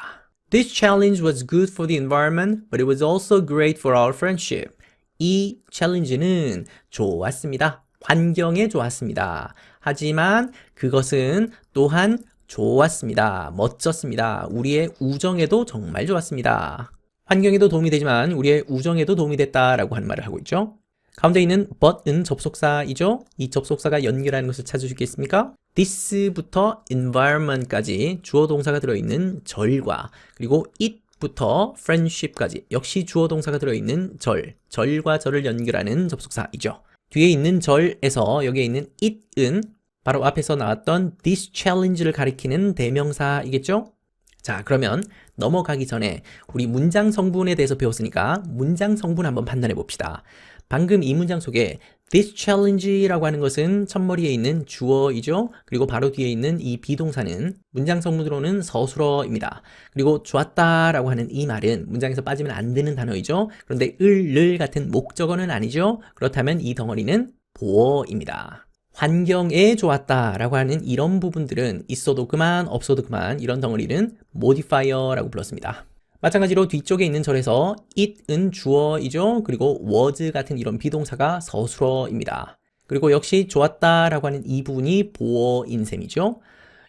A: This challenge was good for the environment, but it was also great for our friendship. 이 챌린지는 좋았습니다. 환경에 좋았습니다. 하지만 그것은 또한 좋았습니다. 멋졌습니다. 우리의 우정에도 정말 좋았습니다. 환경에도 도움이 되지만 우리의 우정에도 도움이 됐다라고 하는 말을 하고 있죠. 가운데 있는 but은 접속사이죠. 이 접속사가 연결하는 것을 찾을 수 있겠습니까? this부터 environment까지 주어 동사가 들어있는 절과 그리고 it부터 friendship까지 역시 주어 동사가 들어있는 절과 절을 연결하는 접속사이죠. 뒤에 있는 절에서 여기에 있는 it은 바로 앞에서 나왔던 this challenge를 가리키는 대명사이겠죠? 자, 그러면 넘어가기 전에 우리 문장 성분에 대해서 배웠으니까 문장 성분 한번 판단해 봅시다. 방금 이 문장 속에 This challenge라고 하는 것은 첫머리에 있는 주어이죠. 그리고 바로 뒤에 있는 이 비동사는 문장 성분으로는 서술어입니다. 그리고 좋았다라고 하는 이 말은 문장에서 빠지면 안 되는 단어이죠. 그런데 을 같은 목적어는 아니죠. 그렇다면 이 덩어리는 보어입니다. 환경에 좋았다라고 하는 이런 부분들은 있어도 그만 없어도 그만 이런 덩어리는 modifier라고 불렀습니다. 마찬가지로 뒤쪽에 있는 절에서 it은 주어이죠. 그리고 was 같은 이런 비동사가 서술어입니다. 그리고 역시 좋았다라고 하는 이 부분이 보어인 셈이죠.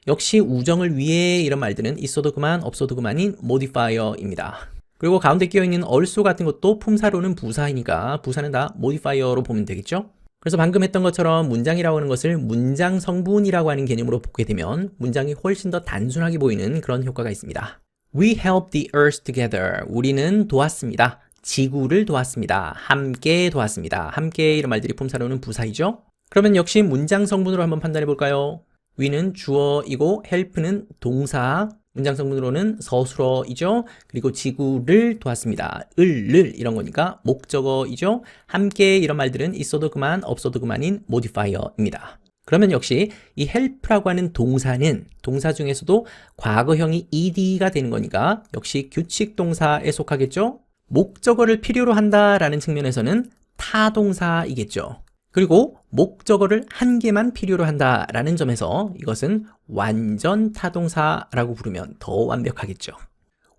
A: 역시 우정을 위해 이런 말들은 있어도 그만 없어도 그만인 modifier입니다. 그리고 가운데 끼어있는 also 같은 것도 품사로는 부사이니까 부사는 다 modifier로 보면 되겠죠. 그래서 방금 했던 것처럼 문장이라고 하는 것을 문장 성분이라고 하는 개념으로 보게 되면 문장이 훨씬 더 단순하게 보이는 그런 효과가 있습니다. We helped the earth together. 우리는 도왔습니다. 지구를 도왔습니다. 함께 도왔습니다. 함께 이런 말들이 품사로는 부사이죠. 그러면 역시 문장 성분으로 한번 판단해 볼까요? we는 주어이고 help는 동사, 문장 성분으로는 서술어이죠. 그리고 지구를 도왔습니다. 을 이런 거니까 목적어이죠. 함께 이런 말들은 있어도 그만 없어도 그만인 modifier입니다. 그러면 역시 이 help라고 하는 동사는 동사 중에서도 과거형이 ed가 되는 거니까 역시 규칙 동사에 속하겠죠. 목적어를 필요로 한다라는 측면에서는 타동사이겠죠. 그리고 목적어를 한 개만 필요로 한다라는 점에서 이것은 완전 타동사라고 부르면 더 완벽하겠죠.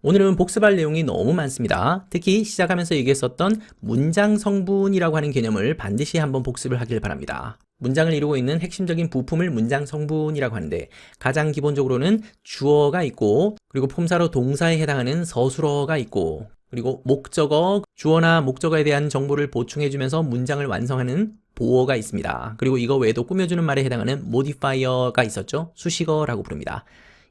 A: 오늘은 복습할 내용이 너무 많습니다. 특히 시작하면서 얘기했었던 문장 성분이라고 하는 개념을 반드시 한번 복습을 하길 바랍니다. 문장을 이루고 있는 핵심적인 부품을 문장 성분이라고 하는데 가장 기본적으로는 주어가 있고 그리고 품사로 동사에 해당하는 서술어가 있고 그리고 목적어, 주어나 목적어에 대한 정보를 보충해주면서 문장을 완성하는 보어가 있습니다. 그리고 이거 외에도 꾸며주는 말에 해당하는 modifier가 있었죠. 수식어라고 부릅니다.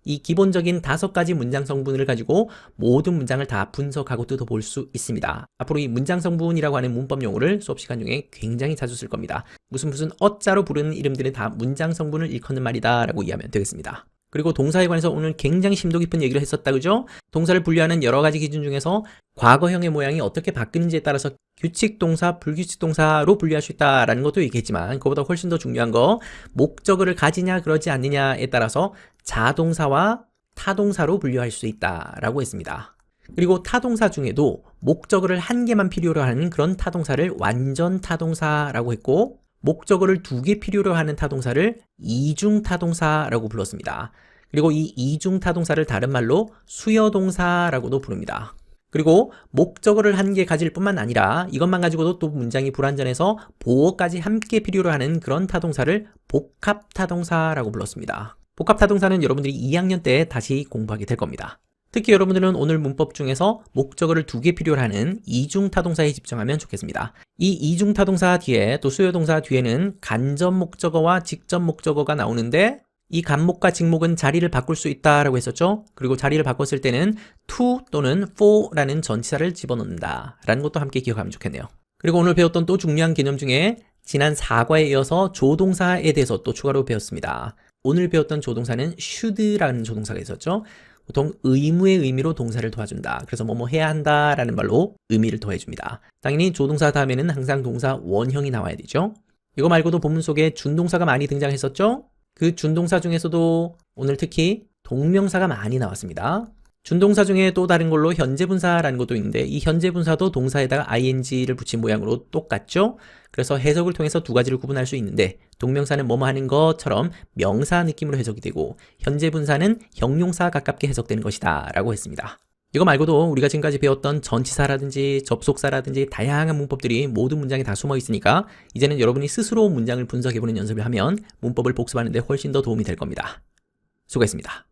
A: 이 기본적인 5가지 문장 성분을 가지고 모든 문장을 다 분석하고 뜯어볼 수 있습니다. 앞으로 이 문장 성분이라고 하는 문법 용어를 수업 시간 중에 굉장히 자주 쓸 겁니다. 무슨 어자로 부르는 이름들은 다 문장 성분을 일컫는 말이다 라고 이해하면 되겠습니다. 그리고 동사에 관해서 오늘 굉장히 심도 깊은 얘기를 했었다 그죠? 동사를 분류하는 여러 가지 기준 중에서 과거형의 모양이 어떻게 바뀌는지에 따라서 규칙 동사, 불규칙 동사로 분류할 수 있다라는 것도 얘기했지만 그거보다 훨씬 더 중요한 거 목적어를 가지냐 그러지 않느냐에 따라서 자동사와 타동사로 분류할 수 있다라고 했습니다. 그리고 타동사 중에도 목적어를 한 개만 필요로 하는 그런 타동사를 완전 타동사라고 했고 목적어를 2개 필요로 하는 타동사를 이중 타동사라고 불렀습니다. 그리고 이 이중 타동사를 다른 말로 수여동사라고도 부릅니다. 그리고 목적어를 한 개 가질 뿐만 아니라 이것만 가지고도 또 문장이 불완전해서 보어까지 함께 필요로 하는 그런 타동사를 복합타동사라고 불렀습니다. 복합타동사는 여러분들이 2학년 때 다시 공부하게 될 겁니다. 특히 여러분들은 오늘 문법 중에서 목적어를 2개 필요로 하는 이중타동사에 집중하면 좋겠습니다. 이 이중타동사 뒤에 또 수요동사 뒤에는 간접 목적어와 직접 목적어가 나오는데 이 간목과 직목은 자리를 바꿀 수 있다라고 했었죠. 그리고 자리를 바꿨을 때는 to 또는 for라는 전치사를 집어넣는다 라는 것도 함께 기억하면 좋겠네요. 그리고 오늘 배웠던 또 중요한 개념 중에 지난 4과에 이어서 조동사에 대해서 또 추가로 배웠습니다. 오늘 배웠던 조동사는 should라는 조동사가 있었죠. 보통 의무의 의미로 동사를 도와준다. 그래서 뭐뭐 해야 한다 라는 말로 의미를 더해줍니다. 당연히 조동사 다음에는 항상 동사 원형이 나와야 되죠. 이거 말고도 본문 속에 준동사가 많이 등장했었죠. 그 준동사 중에서도 오늘 특히 동명사가 많이 나왔습니다. 준동사 중에 또 다른 걸로 현재분사라는 것도 있는데 이 현재분사도 동사에다가 ing를 붙인 모양으로 똑같죠. 그래서 해석을 통해서 2가지를 구분할 수 있는데 동명사는 뭐뭐 하는 것처럼 명사 느낌으로 해석이 되고 현재분사는 형용사 가깝게 해석되는 것이다 라고 했습니다. 이거 말고도 우리가 지금까지 배웠던 전치사라든지 접속사라든지 다양한 문법들이 모든 문장에 다 숨어 있으니까 이제는 여러분이 스스로 문장을 분석해보는 연습을 하면 문법을 복습하는 데 훨씬 더 도움이 될 겁니다. 수고했습니다.